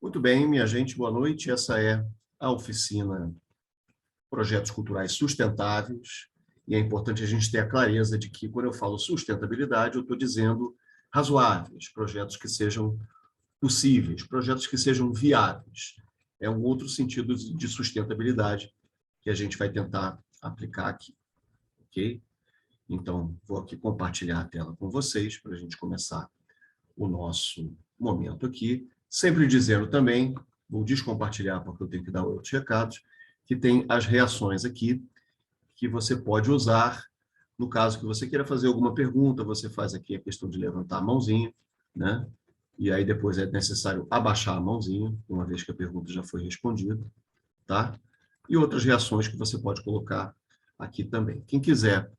Muito bem, minha gente, boa noite. Essa é a oficina Projetos Culturais Sustentáveis. E é importante a gente ter a clareza de que, quando eu falo sustentabilidade, eu estou dizendo razoáveis, projetos que sejam possíveis, projetos que sejam viáveis. É um outro sentido de sustentabilidade que a gente vai tentar aplicar aqui, ok? Então, vou aqui compartilhar a tela com vocês para a gente começar o nosso momento aqui. Sempre dizendo também, vou descompartilhar porque eu tenho que dar outros recados, que tem as reações aqui que você pode usar. No caso que você queira fazer alguma pergunta, você faz aqui a questão de levantar a mãozinha, né? E aí depois é necessário abaixar a mãozinha, uma vez que a pergunta já foi respondida, tá? E outras reações que você pode colocar aqui também. Quem quiser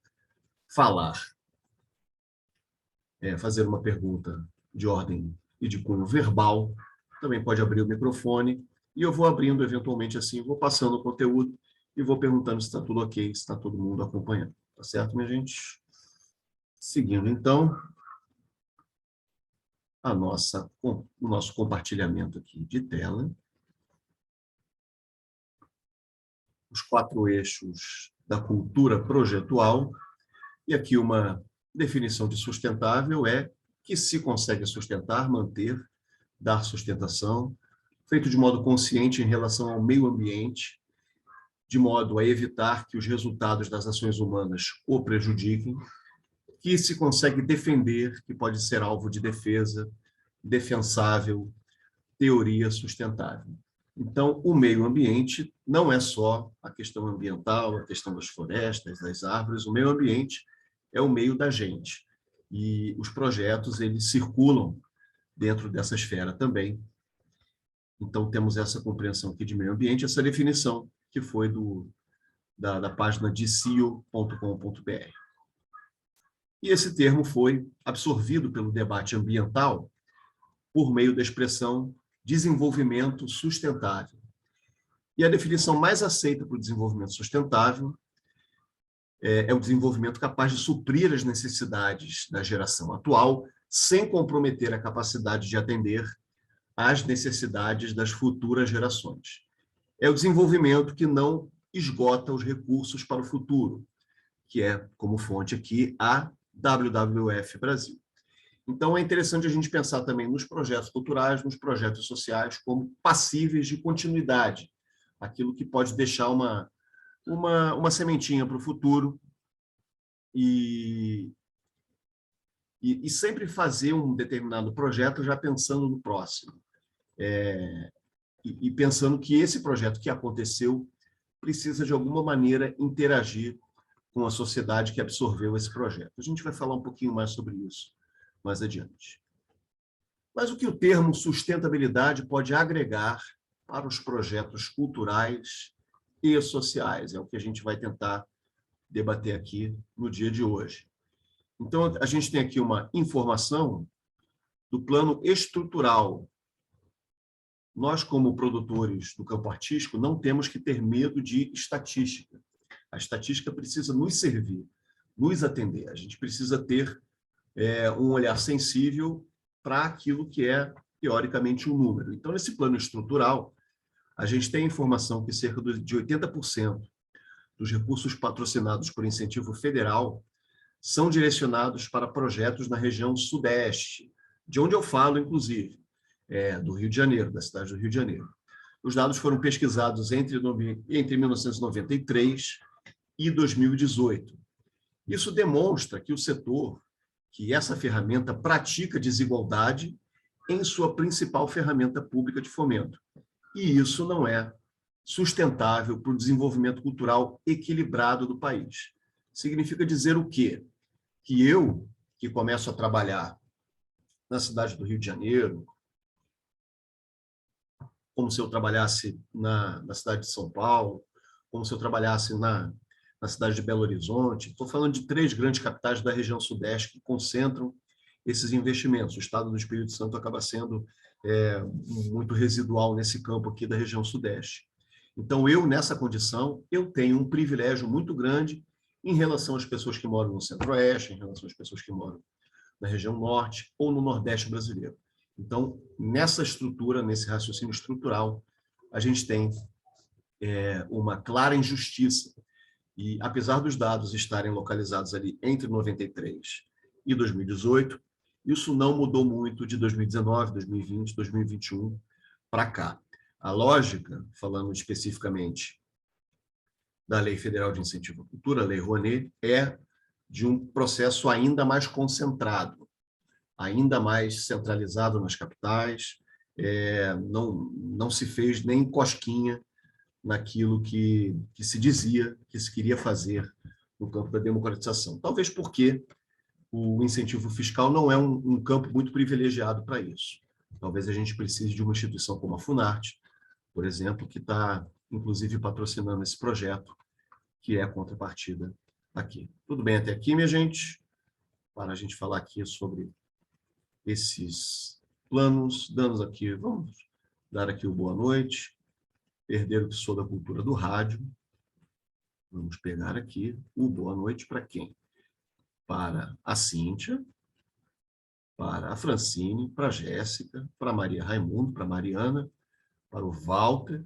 falar, fazer uma pergunta de ordem e de cunho verbal, também pode abrir o microfone, e eu vou abrindo eventualmente assim, vou passando o conteúdo e vou perguntando se está tudo ok, se está todo mundo acompanhando. Tá certo, minha gente? Seguindo, então, o nosso compartilhamento aqui de tela. Os 4 eixos da cultura projetual. E aqui uma definição de sustentável é que se consegue sustentar, manter, dar sustentação, feito de modo consciente em relação ao meio ambiente, de modo a evitar que os resultados das ações humanas o prejudiquem, que se consegue defender, que pode ser alvo de defesa, defensável, teoria sustentável. Então, o meio ambiente não é só a questão ambiental, a questão das florestas, das árvores, o meio ambiente é o meio da gente. E os projetos, eles circulam dentro dessa esfera também. Então, temos essa compreensão aqui de meio ambiente, essa definição que foi da página de cio.com.br. E esse termo foi absorvido pelo debate ambiental por meio da expressão desenvolvimento sustentável. E a definição mais aceita para o desenvolvimento sustentável é o desenvolvimento capaz de suprir as necessidades da geração atual, sem comprometer a capacidade de atender às necessidades das futuras gerações. É o desenvolvimento que não esgota os recursos para o futuro, que é, como fonte aqui, a WWF Brasil. Então, é interessante a gente pensar também nos projetos culturais, nos projetos sociais, como passíveis de continuidade, aquilo que pode deixar uma sementinha para o futuro e sempre fazer um determinado projeto já pensando no próximo. E pensando que esse projeto que aconteceu precisa, de alguma maneira, interagir com a sociedade que absorveu esse projeto. A gente vai falar um pouquinho mais sobre isso mais adiante. Mas o que o termo sustentabilidade pode agregar para os projetos culturais e sociais? É o que a gente vai tentar debater aqui no dia de hoje. Então, a gente tem aqui uma informação do plano estrutural. Nós, como produtores do campo artístico, não temos que ter medo de estatística. A estatística precisa nos servir, nos atender. A gente precisa ter um olhar sensível para aquilo que é, teoricamente, um número. Então, nesse plano estrutural, a gente tem informação que cerca de 80% dos recursos patrocinados por incentivo federal são direcionados para projetos na região sudeste, de onde eu falo, inclusive, do Rio de Janeiro, da cidade do Rio de Janeiro. Os dados foram pesquisados entre 1993 e 2018. Isso demonstra que o setor, que essa ferramenta pratica desigualdade em sua principal ferramenta pública de fomento. E isso não é sustentável para o desenvolvimento cultural equilibrado do país. Significa dizer o quê? Que eu, que começo a trabalhar na cidade do Rio de Janeiro, como se eu trabalhasse na cidade de São Paulo, como se eu trabalhasse na cidade de Belo Horizonte. Estou falando de 3 grandes capitais da região sudeste que concentram esses investimentos. O estado do Espírito Santo acaba sendo muito residual nesse campo aqui da região sudeste. Então, eu, nessa condição, eu tenho um privilégio muito grande em relação às pessoas que moram no centro-oeste, em relação às pessoas que moram na região norte ou no nordeste brasileiro. Então, nessa estrutura, nesse raciocínio estrutural, a gente tem uma clara injustiça. E, apesar dos dados estarem localizados ali entre 93 e 2018, isso não mudou muito de 2019, 2020, 2021 para cá. A lógica, falando especificamente da Lei Federal de Incentivo à Cultura, a Lei Rouanet, é de um processo ainda mais concentrado, ainda mais centralizado nas capitais, não se fez nem cosquinha naquilo que se dizia que se queria fazer no campo da democratização. Talvez porque o incentivo fiscal não é um campo muito privilegiado para isso. Talvez a gente precise de uma instituição como a Funarte, por exemplo, que está, inclusive, patrocinando esse projeto, que é a contrapartida aqui. Tudo bem até aqui, minha gente? Para a gente falar aqui sobre esses planos, damos aqui, vamos dar aqui o boa noite. Herdeiro que sou da cultura do rádio. Vamos pegar aqui o boa noite para quem? Para a Cíntia, para a Francine, para a Jéssica, para a Maria Raimundo, para a Mariana, para o Walter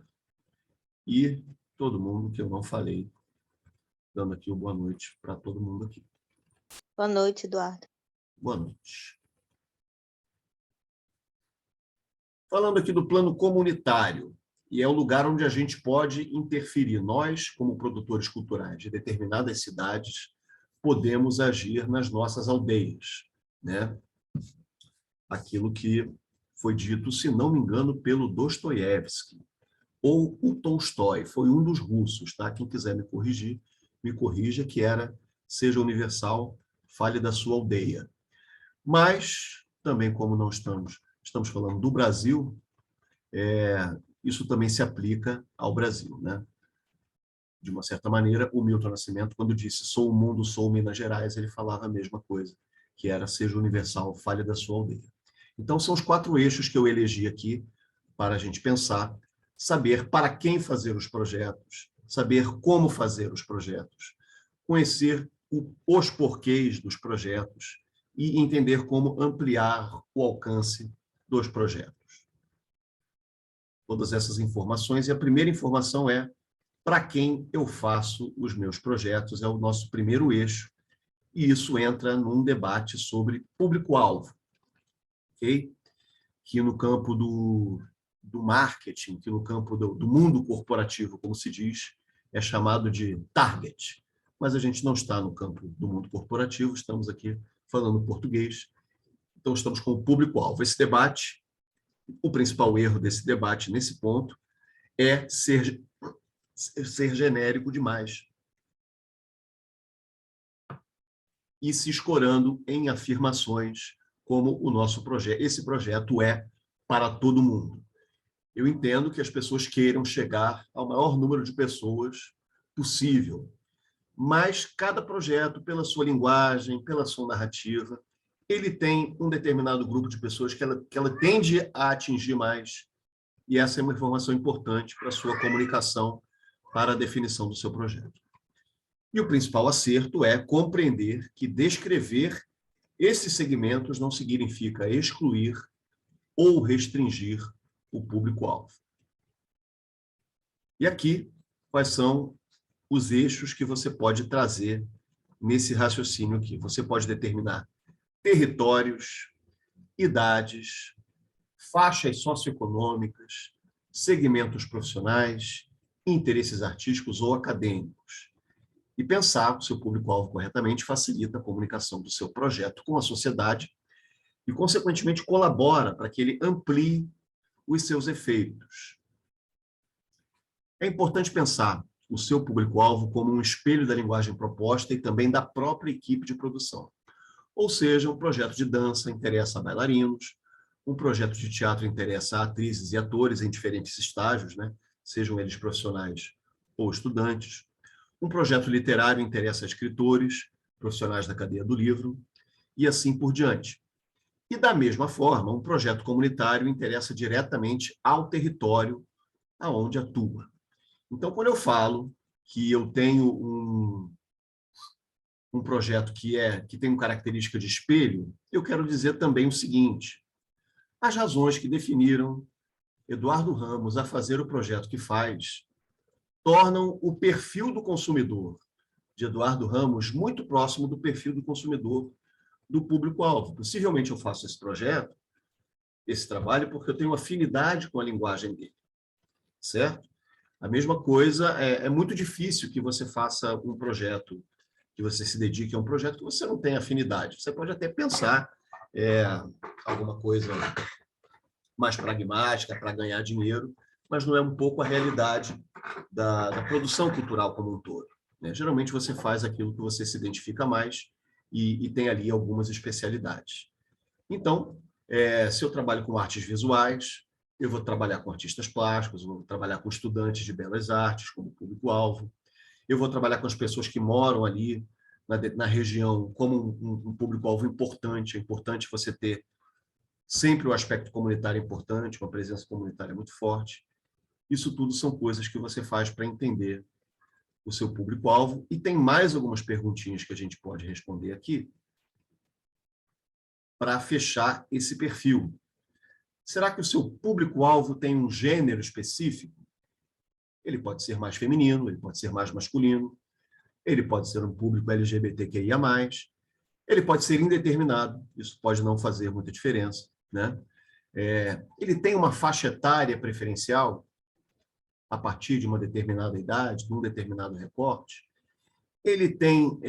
e todo mundo que eu não falei, dando aqui o boa noite para todo mundo aqui. Boa noite, Eduardo. Boa noite. Falando aqui do plano comunitário, e é o lugar onde a gente pode interferir. Nós, como produtores culturais de determinadas cidades, podemos agir nas nossas aldeias, né? Aquilo que foi dito, se não me engano, pelo Dostoiévski, ou o Tolstói, foi um dos russos, tá? Quem quiser me corrigir, me corrija, que era seja universal, fale da sua aldeia. Mas, também como não estamos falando do Brasil, isso também se aplica ao Brasil, né? De uma certa maneira, o Milton Nascimento, quando disse sou o mundo, sou Minas Gerais, ele falava a mesma coisa, que era seja universal, fale da sua aldeia. Então, são os 4 eixos que eu elegi aqui para a gente pensar, saber para quem fazer os projetos, saber como fazer os projetos, conhecer os porquês dos projetos e entender como ampliar o alcance dos projetos. Todas essas informações, e a primeira informação é para quem eu faço os meus projetos, é o nosso primeiro eixo, e isso entra num debate sobre público-alvo, ok? Que no campo do marketing, que no campo do mundo corporativo, como se diz, é chamado de target. Mas a gente não está no campo do mundo corporativo, estamos aqui falando português, então estamos com o público-alvo. Esse debate, o principal erro desse debate nesse ponto é ser genérico demais e se escorando em afirmações como o nosso projeto. Esse projeto é para todo mundo. Eu entendo que as pessoas queiram chegar ao maior número de pessoas possível, mas cada projeto, pela sua linguagem, pela sua narrativa, ele tem um determinado grupo de pessoas que ela tende a atingir mais, e essa é uma informação importante para a sua comunicação, para a definição do seu projeto. E o principal acerto é compreender que descrever esses segmentos não significa excluir ou restringir o público-alvo. E aqui, quais são os eixos que você pode trazer nesse raciocínio aqui? Você pode determinar territórios, idades, faixas socioeconômicas, segmentos profissionais, interesses artísticos ou acadêmicos. E pensar o seu público-alvo corretamente facilita a comunicação do seu projeto com a sociedade e, consequentemente, colabora para que ele amplie os seus efeitos. É importante pensar o seu público-alvo como um espelho da linguagem proposta e também da própria equipe de produção. Ou seja, um projeto de dança interessa a bailarinos, um projeto de teatro interessa a atrizes e atores em diferentes estágios, né? Sejam eles profissionais ou estudantes. Um projeto literário interessa a escritores, profissionais da cadeia do livro, e assim por diante. E, da mesma forma, um projeto comunitário interessa diretamente ao território aonde atua. Então, quando eu falo que eu tenho um projeto que tem uma característica de espelho, eu quero dizer também o seguinte: As razões que definiram Eduardo Ramos a fazer o projeto que faz tornam o perfil do consumidor de Eduardo Ramos muito próximo do perfil do consumidor do público-alvo. Possivelmente eu faço esse projeto, esse trabalho, porque eu tenho afinidade com a linguagem dele, certo? A mesma coisa, é muito difícil que você faça um projeto, que você se dedique a um projeto que você não tem afinidade. Você pode até pensar alguma coisa mais pragmática para ganhar dinheiro, mas não é um pouco a realidade da produção cultural como um todo, né? Geralmente você faz aquilo que você se identifica mais e tem ali algumas especialidades. Então, se eu trabalho com artes visuais, eu vou trabalhar com artistas plásticos, vou trabalhar com estudantes de belas artes como público-alvo, eu vou trabalhar com as pessoas que moram ali na região como um público-alvo importante. É importante você ter sempre o aspecto comunitário importante, uma presença comunitária muito forte. Isso tudo são coisas que você faz para entender o seu público-alvo. E tem mais algumas perguntinhas que a gente pode responder aqui para fechar esse perfil. Será que o seu público-alvo tem um gênero específico? Ele pode ser mais feminino, ele pode ser mais masculino, ele pode ser um público LGBTQIA+, ele pode ser indeterminado, isso pode não fazer muita diferença, né? Ele tem uma faixa etária preferencial a partir de uma determinada idade, de um determinado recorte. Ele tem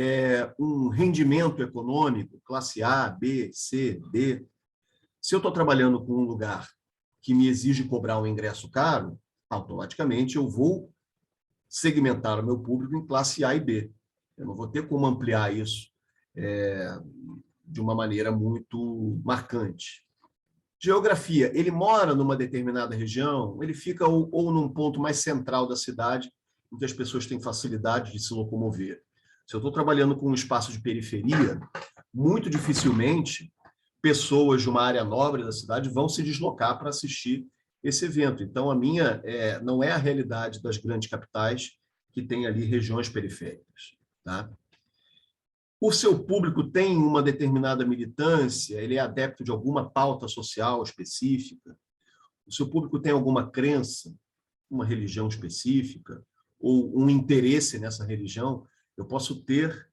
um rendimento econômico, classe A, B, C, D. Se eu estou trabalhando com um lugar que me exige cobrar um ingresso caro, automaticamente eu vou segmentar o meu público em classe A e B. Eu não vou ter como ampliar isso de uma maneira muito marcante. Geografia, ele mora numa determinada região, ele fica ou num ponto mais central da cidade, em que as pessoas têm facilidade de se locomover. Se eu estou trabalhando com um espaço de periferia, muito dificilmente pessoas de uma área nobre da cidade vão se deslocar para assistir esse evento. Então, a minha não é a realidade das grandes capitais que tem ali regiões periféricas, tá? O seu público tem uma determinada militância, ele é adepto de alguma pauta social específica, o seu público tem alguma crença, uma religião específica, ou um interesse nessa religião. Eu posso ter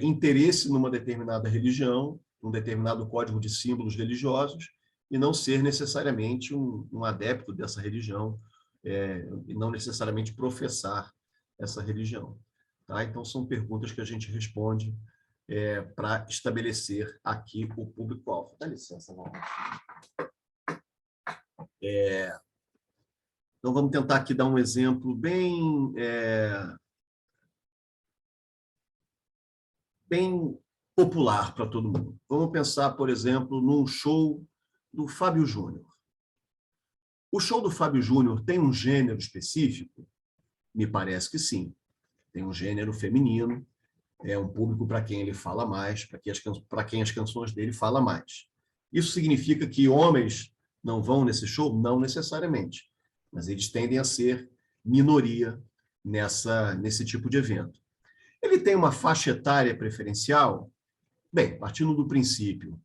interesse numa determinada religião, um determinado código de símbolos religiosos, e não ser necessariamente um adepto dessa religião, e não necessariamente professar essa religião. Tá? Então, são perguntas que a gente responde para estabelecer aqui o público-alvo. Dá licença, vamos. Então, vamos tentar aqui dar um exemplo bem popular para todo mundo. Vamos pensar, por exemplo, num show do Fábio Júnior. O show do Fábio Júnior tem um gênero específico? Me parece que sim. Tem um gênero feminino, um público para quem ele fala mais, para quem as canções dele falam mais. Isso significa que homens não vão nesse show? Não necessariamente, mas eles tendem a ser minoria nesse tipo de evento. Ele tem uma faixa etária preferencial? Bem, partindo do princípio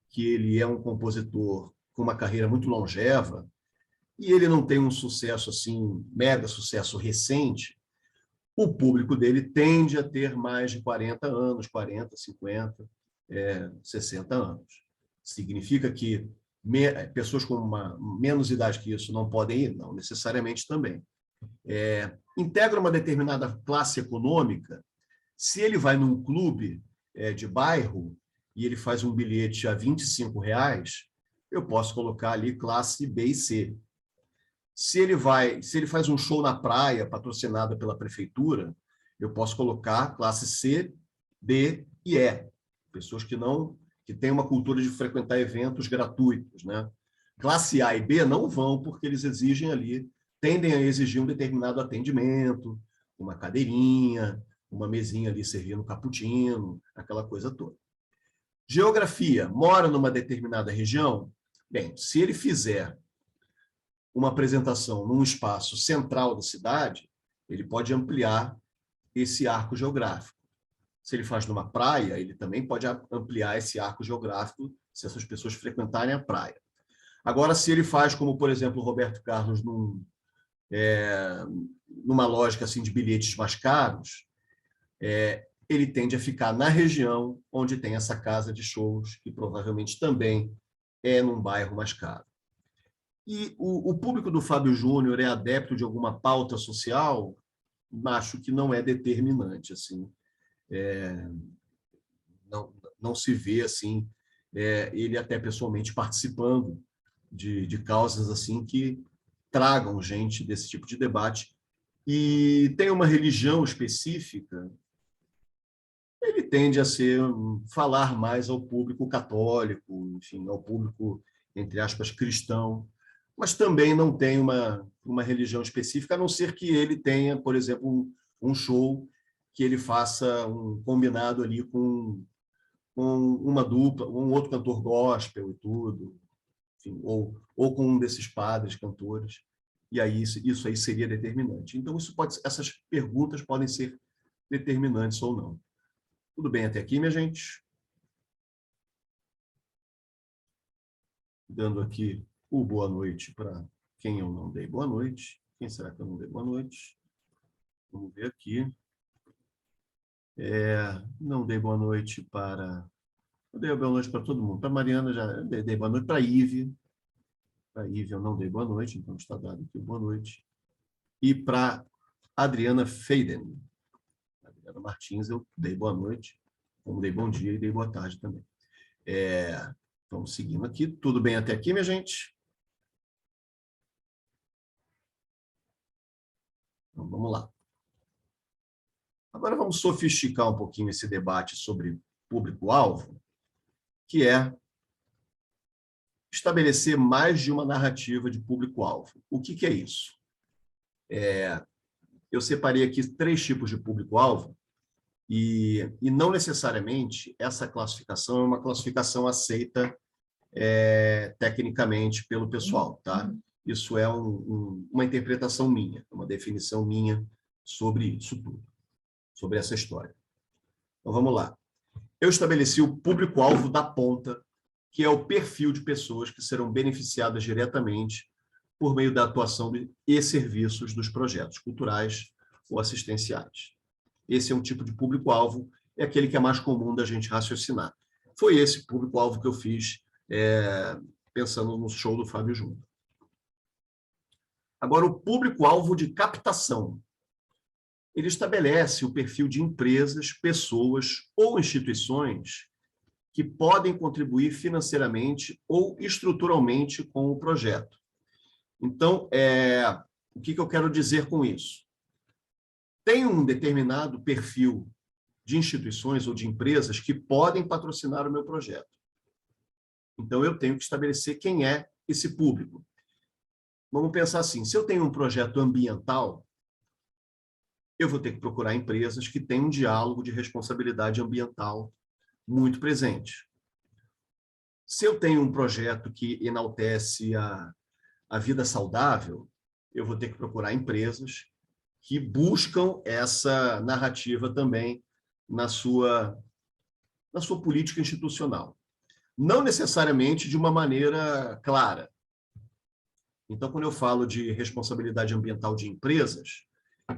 que ele é um compositor com uma carreira muito longeva e ele não tem um sucesso assim, mega sucesso recente, o público dele tende a ter mais de 40 anos, 40, 50, 60 anos. Significa que pessoas com menos idade que isso não podem ir? Não, necessariamente também. Integra uma determinada classe econômica. Se ele vai num clube de bairro e ele faz um bilhete a R$ 25, eu posso colocar ali classe B e C. Se ele faz um show na praia, patrocinado pela prefeitura, eu posso colocar classe C, D e E. Pessoas que têm uma cultura de frequentar eventos gratuitos, né? Classe A e B não vão, porque eles tendem a exigir um determinado atendimento, uma cadeirinha, uma mesinha ali servindo cappuccino, aquela coisa toda. Geografia, mora numa determinada região? Bem, se ele fizer uma apresentação num espaço central da cidade, ele pode ampliar esse arco geográfico. Se ele faz numa praia, ele também pode ampliar esse arco geográfico se essas pessoas frequentarem a praia. Agora, se ele faz como, por exemplo, o Roberto Carlos numa lógica assim, de bilhetes mais caros, ele tende a ficar na região onde tem essa casa de shows, que provavelmente também é num bairro mais caro. E o público do Fábio Júnior é adepto de alguma pauta social? Acho que não é determinante. Assim. Não se vê assim, ele até pessoalmente participando de causas assim que tragam gente desse tipo de debate. E tem uma religião específica, ele tende a falar mais ao público católico, enfim, ao público, entre aspas, cristão, mas também não tem uma religião específica, a não ser que ele tenha, por exemplo, um show que ele faça um combinado ali com uma dupla, um outro cantor gospel e tudo, enfim, ou com um desses padres, cantores, e aí isso aí seria determinante. Então, essas perguntas podem ser determinantes ou não. Tudo bem até aqui, minha gente? Dando aqui o boa noite para quem eu não dei boa noite. Quem será que eu não dei boa noite? Vamos ver aqui. Não dei boa noite para... Eu dei boa noite para todo mundo. Para a Mariana, já dei boa noite. Para a Ive. Para a Ive eu não dei boa noite, então está dado aqui boa noite. E para Adriana Feiden. Adriana Martins, eu dei boa noite, como dei bom dia e dei boa tarde também. Vamos seguindo aqui. Tudo bem até aqui, minha gente? Então, vamos lá. Agora vamos sofisticar um pouquinho esse debate sobre público-alvo, que é estabelecer mais de uma narrativa de público-alvo. O que é isso? Eu separei aqui 3 tipos de público-alvo e não necessariamente essa classificação é uma classificação aceita tecnicamente pelo pessoal, tá? Isso é uma interpretação minha, uma definição minha sobre isso tudo, sobre essa história. Então, vamos lá. Eu estabeleci o público-alvo da ponta, que é o perfil de pessoas que serão beneficiadas diretamente por meio da atuação e serviços dos projetos culturais ou assistenciais. Esse é um tipo de público-alvo, é aquele que é mais comum da gente raciocinar. Foi esse público-alvo que eu fiz pensando no show do Fábio Júnior. Agora, o público-alvo de captação. Ele estabelece o perfil de empresas, pessoas ou instituições que podem contribuir financeiramente ou estruturalmente com o projeto. Então, o que eu quero dizer com isso? Tem um determinado perfil de instituições ou de empresas que podem patrocinar o meu projeto. Então, eu tenho que estabelecer quem é esse público. Vamos pensar assim, se eu tenho um projeto ambiental, eu vou ter que procurar empresas que têm um diálogo de responsabilidade ambiental muito presente. Se eu tenho um projeto que enaltece a vida saudável, eu vou ter que procurar empresas que buscam essa narrativa também na sua política institucional. Não necessariamente de uma maneira clara. Então, quando eu falo de responsabilidade ambiental de empresas,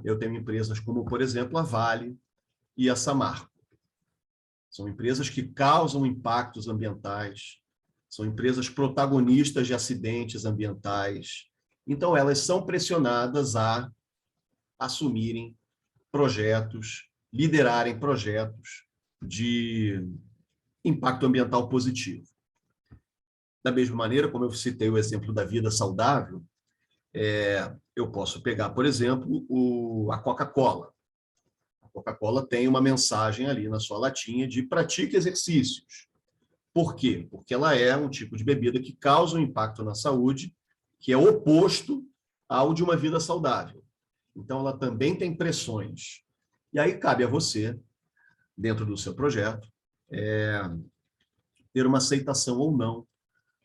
eu tenho empresas como, por exemplo, a Vale e a Samarco. São empresas que causam impactos ambientais, são empresas protagonistas de acidentes ambientais. Então, elas são pressionadas a assumirem projetos, liderarem projetos de impacto ambiental positivo. Da mesma maneira, como eu citei o exemplo da vida saudável, eu posso pegar, por exemplo, a Coca-Cola. A Coca-Cola tem uma mensagem ali na sua latinha de pratique exercícios. Por quê? Porque ela é um tipo de bebida que causa um impacto na saúde que é oposto ao de uma vida saudável. Então, ela também tem pressões. E aí cabe a você, dentro do seu projeto, ter uma aceitação ou não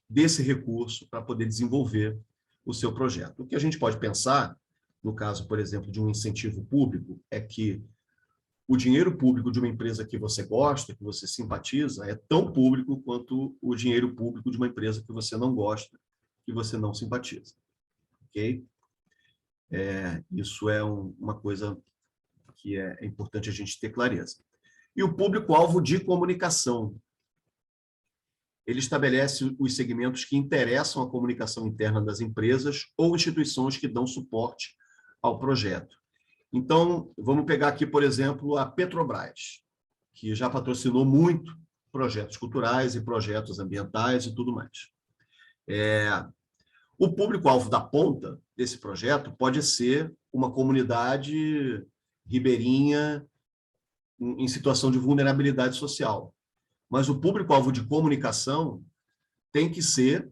desse recurso para poder desenvolver o seu projeto. O que a gente pode pensar, no caso, por exemplo, de um incentivo público, é que o dinheiro público de uma empresa que você gosta, que você simpatiza, é tão público quanto o dinheiro público de uma empresa que você não gosta que você não simpatiza. Ok? Isso é uma coisa que é importante a gente ter clareza. E o público-alvo de comunicação. Ele estabelece os segmentos que interessam a comunicação interna das empresas ou instituições que dão suporte ao projeto. Então, vamos pegar aqui, por exemplo, a Petrobras, que já patrocinou muito projetos culturais e projetos ambientais e tudo mais. O público-alvo da ponta desse projeto pode ser uma comunidade ribeirinha em situação de vulnerabilidade social. Mas o público-alvo de comunicação tem que ser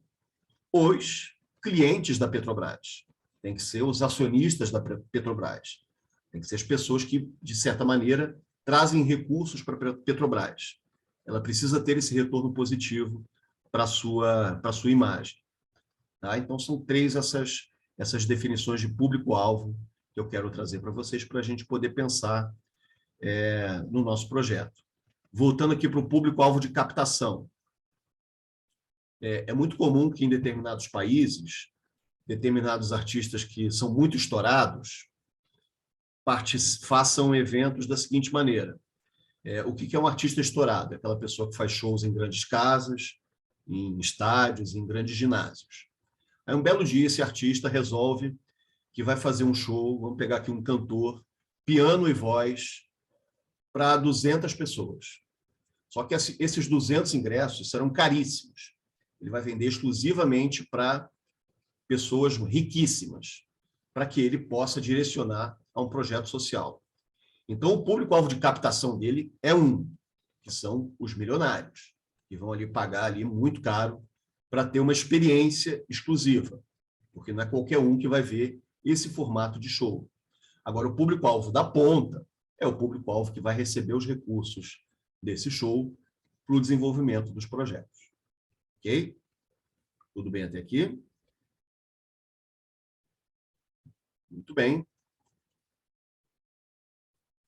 os clientes da Petrobras, tem que ser os acionistas da Petrobras, tem que ser as pessoas que, de certa maneira, trazem recursos para a Petrobras. Ela precisa ter esse retorno positivo para a sua imagem. Tá? Então, são três essas definições de público-alvo que eu quero trazer para vocês, para a gente poder pensar no nosso projeto. Voltando aqui para o público-alvo de captação. É muito comum que em determinados países, determinados artistas que são muito estourados façam eventos da seguinte maneira. O que é um artista estourado? É aquela pessoa que faz shows em grandes casas, em estádios, em grandes ginásios. Aí um belo dia esse artista resolve que vai fazer um show, vamos pegar aqui um cantor, piano e voz, para 200 pessoas. Só que esses 200 ingressos serão caríssimos. Ele vai vender exclusivamente para pessoas riquíssimas, para que ele possa direcionar a um projeto social. Então, o público-alvo de captação dele é que são os milionários, que vão ali pagar ali muito caro para ter uma experiência exclusiva, porque não é qualquer um que vai ver esse formato de show. Agora, o público-alvo da ponta é o público-alvo que vai receber os recursos desse show para o desenvolvimento dos projetos. Ok? Tudo bem até aqui? Muito bem.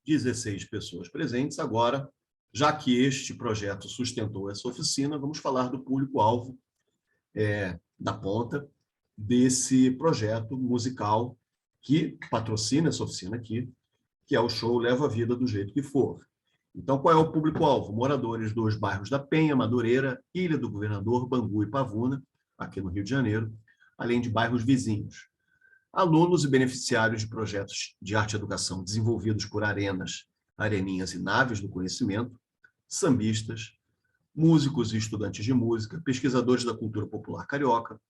16 pessoas presentes. Agora, já que este projeto sustentou essa oficina, vamos falar do público-alvo da ponta desse projeto musical que patrocina essa oficina aqui, que é o show Leva a Vida do Jeito que For. Então, qual é o público-alvo? Moradores dos bairros da Penha, Madureira, Ilha do Governador, Bangu e Pavuna, aqui no Rio de Janeiro, além de bairros vizinhos. Alunos e beneficiários de projetos de arte e educação desenvolvidos por arenas, areninhas e naves do conhecimento, sambistas, músicos e estudantes de música, pesquisadores da cultura popular carioca,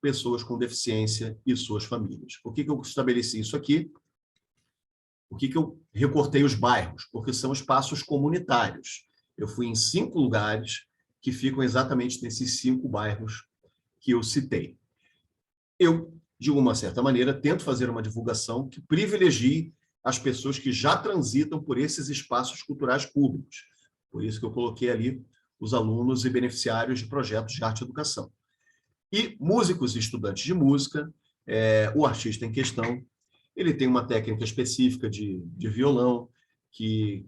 pessoas com deficiência e suas famílias. Por que eu estabeleci isso aqui? Por que eu recortei os bairros? Porque são espaços comunitários. Eu fui em 5 lugares que ficam exatamente nesses 5 bairros que eu citei. Eu, de uma certa maneira, tento fazer uma divulgação que privilegie as pessoas que já transitam por esses espaços culturais públicos. Por isso que eu coloquei ali os alunos e beneficiários de projetos de arte e educação. E músicos e estudantes de música, o artista em questão, ele tem uma técnica específica de violão que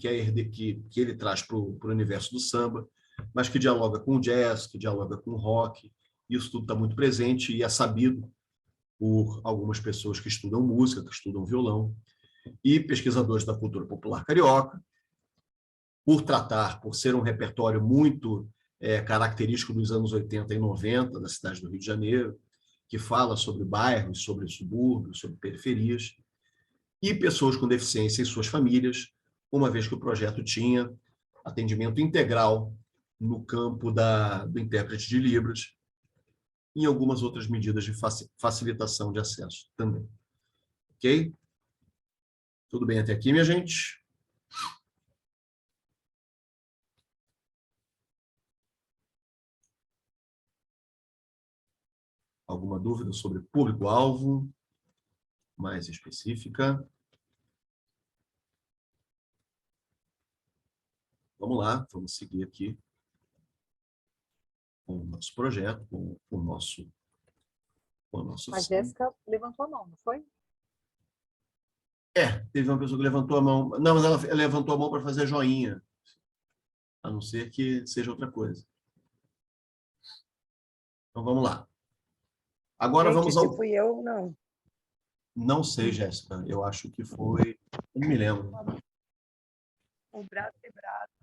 ele traz para o universo do samba, mas que dialoga com o jazz, que dialoga com o rock. Isso tudo está muito presente e é sabido por algumas pessoas que estudam música, que estudam violão, e pesquisadores da cultura popular carioca, por ser um repertório muito característico dos anos 80 e 90 da cidade do Rio de Janeiro, que fala sobre bairros, sobre subúrbios, sobre periferias, e pessoas com deficiência e suas famílias, uma vez que o projeto tinha atendimento integral no campo do intérprete de Libras, e algumas outras medidas de facilitação de acesso também. Ok? Tudo bem até aqui, minha gente? Alguma dúvida sobre público-alvo mais específica? Vamos lá, vamos seguir aqui com o nosso projeto, com o nosso... A Jéssica levantou a mão, não foi? Teve uma pessoa que levantou a mão. Não, mas ela levantou a mão para fazer joinha. A não ser que seja outra coisa. Então, vamos lá. Agora Gente, vamos ao... se fui eu, não. Não sei, Jéssica. Eu acho que foi... Eu não me lembro. O braço e braço.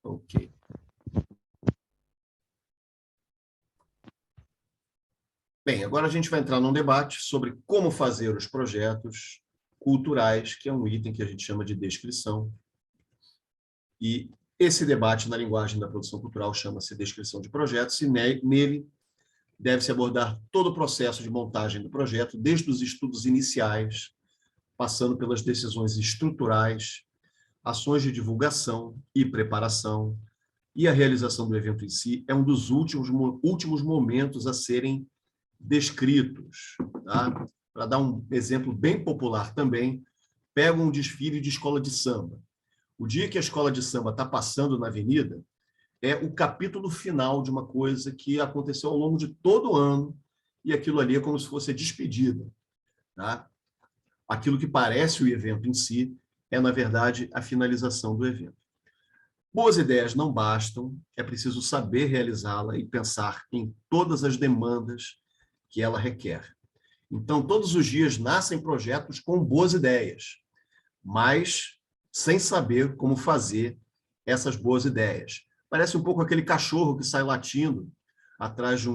Ok. Bem, agora a gente vai entrar num debate sobre como fazer os projetos culturais, que é um item que a gente chama de descrição. E esse debate na linguagem da produção cultural chama-se descrição de projetos, e nele deve-se abordar todo o processo de montagem do projeto, desde os estudos iniciais, passando pelas decisões estruturais, ações de divulgação e preparação, e a realização do evento em si é um dos últimos momentos a serem descritos. Tá? Para dar um exemplo bem popular também, pega um desfile de escola de samba. O dia que a escola de samba está passando na avenida, é o capítulo final de uma coisa que aconteceu ao longo de todo o ano, e aquilo ali é como se fosse a despedida. Tá? Aquilo que parece o evento em si é, na verdade, a finalização do evento. Boas ideias não bastam, é preciso saber realizá-la e pensar em todas as demandas que ela requer. Então, todos os dias nascem projetos com boas ideias, mas sem saber como fazer essas boas ideias. Parece um pouco aquele cachorro que sai latindo atrás de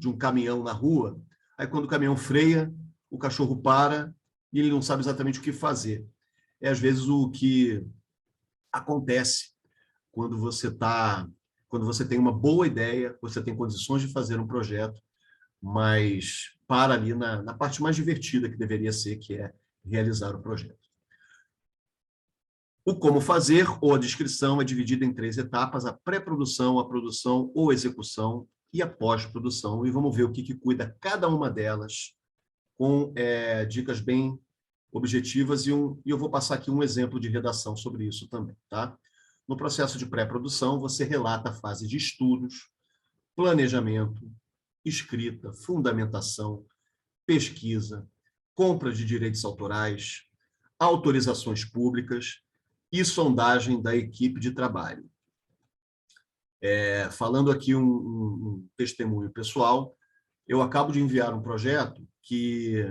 um caminhão na rua, aí quando o caminhão freia, o cachorro para e ele não sabe exatamente o que fazer. É, às vezes, o que acontece quando você tem uma boa ideia, você tem condições de fazer um projeto, mas para ali na parte mais divertida que deveria ser, que é realizar o projeto. O como fazer, ou a descrição, é dividida em 3 etapas: a pré-produção, a produção ou execução e a pós-produção. E vamos ver o que cuida cada uma delas, com dicas bem objetivas, e eu vou passar aqui um exemplo de redação sobre isso também. Tá? No processo de pré-produção, você relata a fase de estudos, planejamento, escrita, fundamentação, pesquisa, compra de direitos autorais, autorizações públicas e sondagem da equipe de trabalho. Falando aqui um testemunho pessoal, eu acabo de enviar um projeto que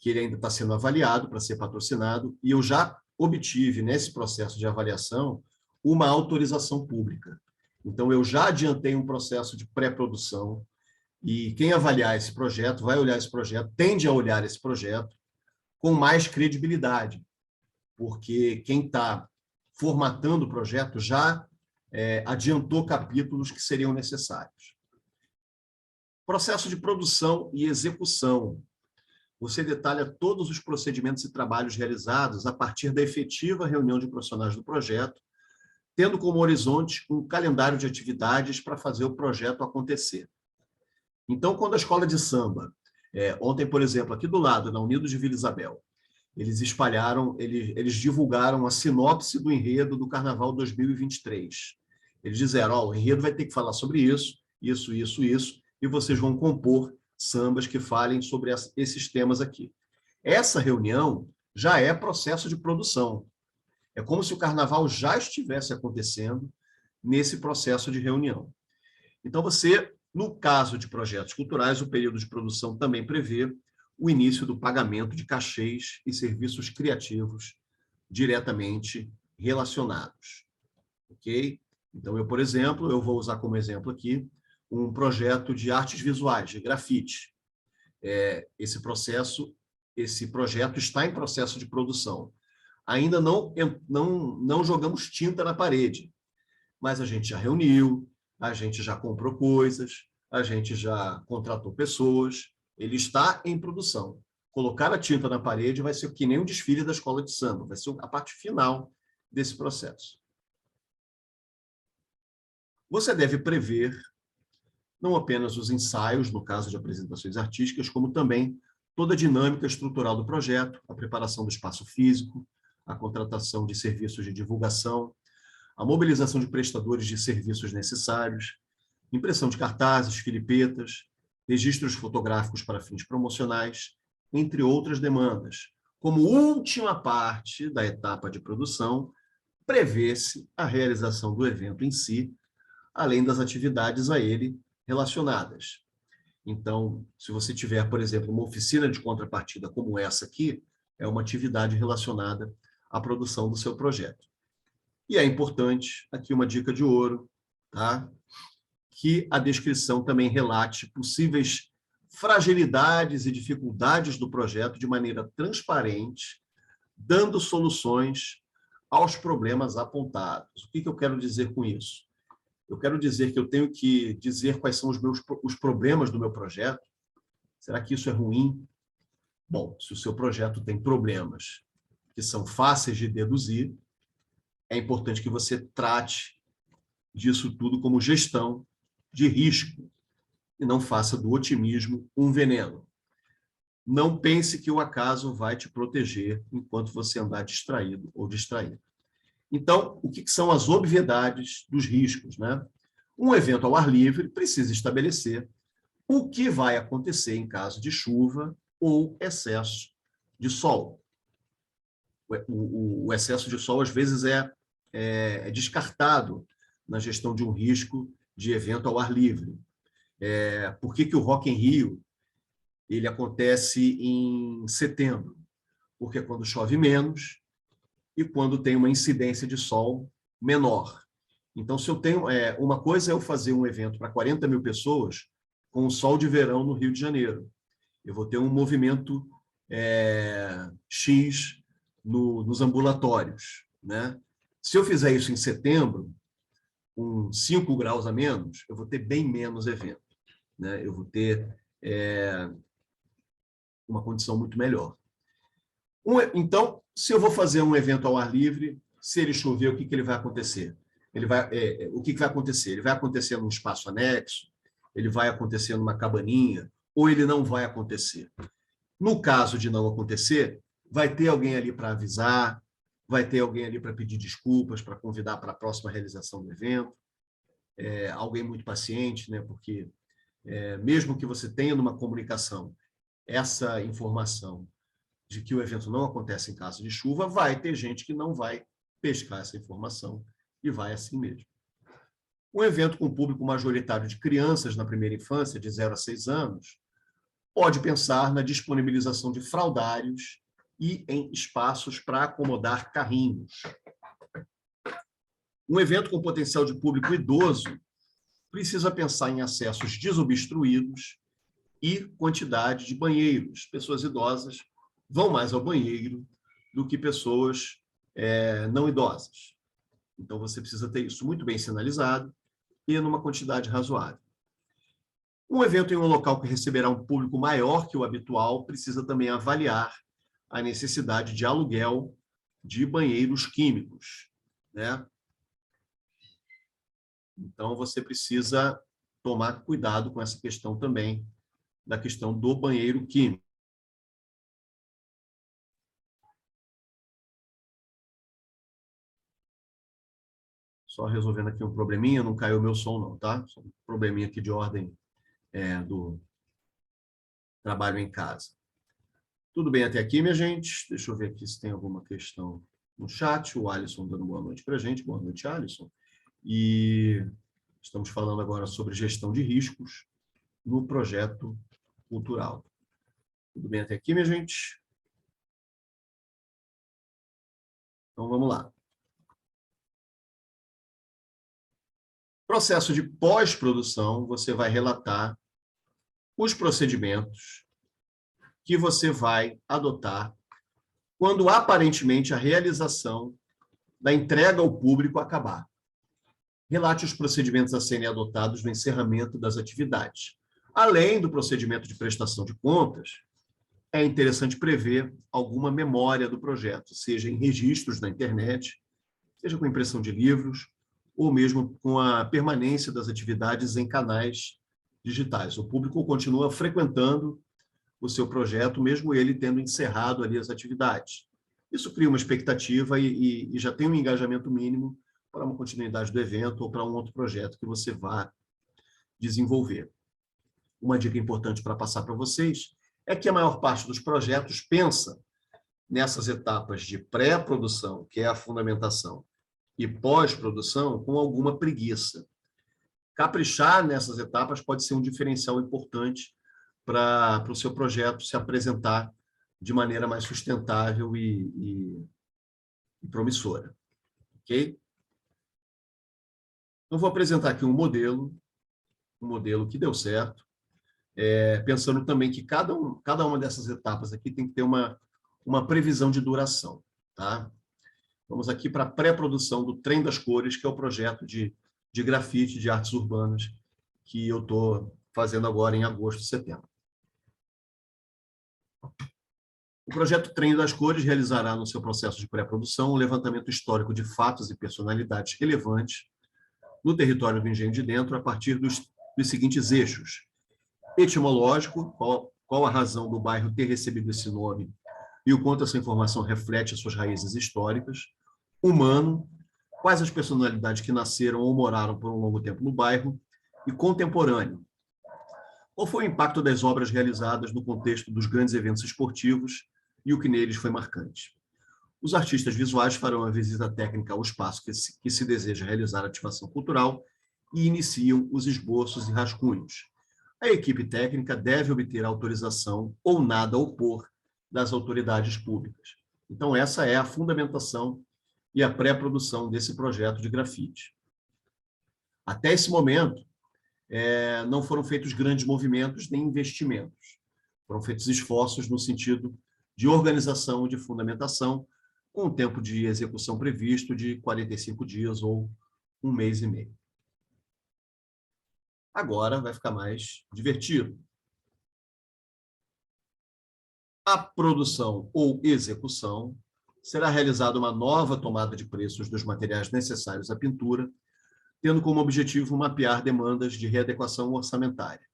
ele ainda está sendo avaliado para ser patrocinado, e eu já obtive, nesse processo de avaliação, uma autorização pública. Então, eu já adiantei um processo de pré-produção, e quem avaliar esse projeto, vai olhar esse projeto, tende a olhar esse projeto com mais credibilidade, porque quem está formatando o projeto já adiantou capítulos que seriam necessários. Processo de produção e execução. Você detalha todos os procedimentos e trabalhos realizados a partir da efetiva reunião de profissionais do projeto, tendo como horizonte um calendário de atividades para fazer o projeto acontecer. Então, quando a escola de samba, ontem, por exemplo, aqui do lado, na Unidos de Vila Isabel, eles divulgaram a sinopse do enredo do Carnaval 2023. Eles disseram, o enredo vai ter que falar sobre isso, isso, isso, isso, e vocês vão compor sambas que falem sobre esses temas aqui. Essa reunião já é processo de produção. É como se o Carnaval já estivesse acontecendo nesse processo de reunião. Então, no caso de projetos culturais, o período de produção também prevê o início do pagamento de cachês e serviços criativos diretamente relacionados. Ok? Então, por exemplo, eu vou usar como exemplo aqui um projeto de artes visuais, de grafite. Esse projeto está em processo de produção. Ainda não jogamos tinta na parede, mas a gente já reuniu, a gente já comprou coisas, a gente já contratou pessoas, ele está em produção. Colocar a tinta na parede vai ser que nem um desfile da escola de samba, vai ser a parte final desse processo. Você deve prever não apenas os ensaios, no caso de apresentações artísticas, como também toda a dinâmica estrutural do projeto, a preparação do espaço físico, a contratação de serviços de divulgação, a mobilização de prestadores de serviços necessários, impressão de cartazes, filipetas, registros fotográficos para fins promocionais, entre outras demandas. Como última parte da etapa de produção, prevê-se a realização do evento em si, além das atividades a ele relacionadas. Então, se você tiver, por exemplo, uma oficina de contrapartida como essa aqui, é uma atividade relacionada à produção do seu projeto. E é importante, aqui uma dica de ouro, tá? Que a descrição também relate possíveis fragilidades e dificuldades do projeto de maneira transparente, dando soluções aos problemas apontados. O que eu quero dizer com isso? Eu quero dizer que eu tenho que dizer quais são os problemas do meu projeto. Será que isso é ruim? Bom, se o seu projeto tem problemas que são fáceis de deduzir, é importante que você trate disso tudo como gestão de risco e não faça do otimismo um veneno. Não pense que o acaso vai te proteger enquanto você andar distraído ou distraído. Então, o que são as obviedades dos riscos, né? Um evento ao ar livre precisa estabelecer o que vai acontecer em caso de chuva ou excesso de sol. O excesso de sol, às vezes, é descartado na gestão de um risco de evento ao ar livre. Por que o Rock in Rio ele acontece em setembro? Porque é quando chove menos e quando tem uma incidência de sol menor. Então, se eu tenho... uma coisa é eu fazer um evento para 40 mil pessoas com o sol de verão no Rio de Janeiro. Eu vou ter um movimento X nos ambulatórios, né? Se eu fizer isso em setembro, com 5 graus a menos, eu vou ter bem menos evento, né? Eu vou ter uma condição muito melhor. Então, se eu vou fazer um evento ao ar livre, se ele chover, o que ele vai acontecer? O que vai acontecer? Ele vai acontecer num espaço anexo, ele vai acontecer numa cabaninha, ou ele não vai acontecer? No caso de não acontecer, vai ter alguém ali para avisar, vai ter alguém ali para pedir desculpas, para convidar para a próxima realização do evento, alguém muito paciente, né? Porque mesmo que você tenha numa comunicação essa informação de que o evento não acontece em caso de chuva, vai ter gente que não vai pescar essa informação e vai assim mesmo. Um evento com público majoritário de crianças na primeira infância, de 0 a 6 anos, pode pensar na disponibilização de fraldários e em espaços para acomodar carrinhos. Um evento com potencial de público idoso precisa pensar em acessos desobstruídos e quantidade de banheiros. Pessoas idosas vão mais ao banheiro do que pessoas não idosas. Então, você precisa ter isso muito bem sinalizado e numa quantidade razoável. Um evento em um local que receberá um público maior que o habitual precisa também avaliar a necessidade de aluguel de banheiros químicos, né? Então, você precisa tomar cuidado com essa questão também, da questão do banheiro químico. Só resolvendo aqui um probleminha, não caiu o meu som não, tá? Só um probleminha aqui de ordem do trabalho em casa. Tudo bem até aqui, minha gente? Deixa eu ver aqui se tem alguma questão no chat. O Alisson dando boa noite para a gente. Boa noite, Alisson. E estamos falando agora sobre gestão de riscos no projeto cultural. Tudo bem até aqui, minha gente? Então, vamos lá. Processo de pós-produção, você vai relatar os procedimentos que você vai adotar quando aparentemente a realização da entrega ao público acabar. Relate os procedimentos a serem adotados no encerramento das atividades. Além do procedimento de prestação de contas, é interessante prever alguma memória do projeto, seja em registros na internet, seja com impressão de livros, ou mesmo com a permanência das atividades em canais digitais. O público continua frequentando o seu projeto, mesmo ele tendo encerrado ali as atividades. Isso cria uma expectativa e já tem um engajamento mínimo para uma continuidade do evento ou para um outro projeto que você vá desenvolver. Uma dica importante para passar para vocês é que a maior parte dos projetos pensa nessas etapas de pré-produção, que é a fundamentação, e pós-produção, com alguma preguiça. Caprichar nessas etapas pode ser um diferencial importante para o seu projeto se apresentar de maneira mais sustentável e promissora. Ok? Então, vou apresentar aqui um modelo que deu certo, pensando também que cada uma dessas etapas aqui tem que ter uma previsão de duração. Tá? Vamos aqui para a pré-produção do Trem das Cores, que é o projeto de grafite, de artes urbanas, que eu estou fazendo agora em agosto e setembro. O projeto Trem das Cores realizará no seu processo de pré-produção um levantamento histórico de fatos e personalidades relevantes no território do Engenho de Dentro a partir dos seguintes eixos: etimológico, qual a razão do bairro ter recebido esse nome e o quanto essa informação reflete as suas raízes históricas; humano, quais as personalidades que nasceram ou moraram por um longo tempo no bairro; e contemporâneo, qual foi o impacto das obras realizadas no contexto dos grandes eventos esportivos e o que neles foi marcante. Os artistas visuais farão a visita técnica ao espaço que se deseja realizar ativação cultural e iniciam os esboços e rascunhos. A equipe técnica deve obter autorização ou nada opor das autoridades públicas. Então, essa é a fundamentação e a pré-produção desse projeto de grafite. Até esse momento, não foram feitos grandes movimentos nem investimentos. Foram feitos esforços no sentido de organização e de fundamentação, com um tempo de execução previsto de 45 dias ou 1 mês e meio. Agora vai ficar mais divertido. A produção ou execução será realizada uma nova tomada de preços dos materiais necessários à pintura, tendo como objetivo mapear demandas de readequação orçamentária.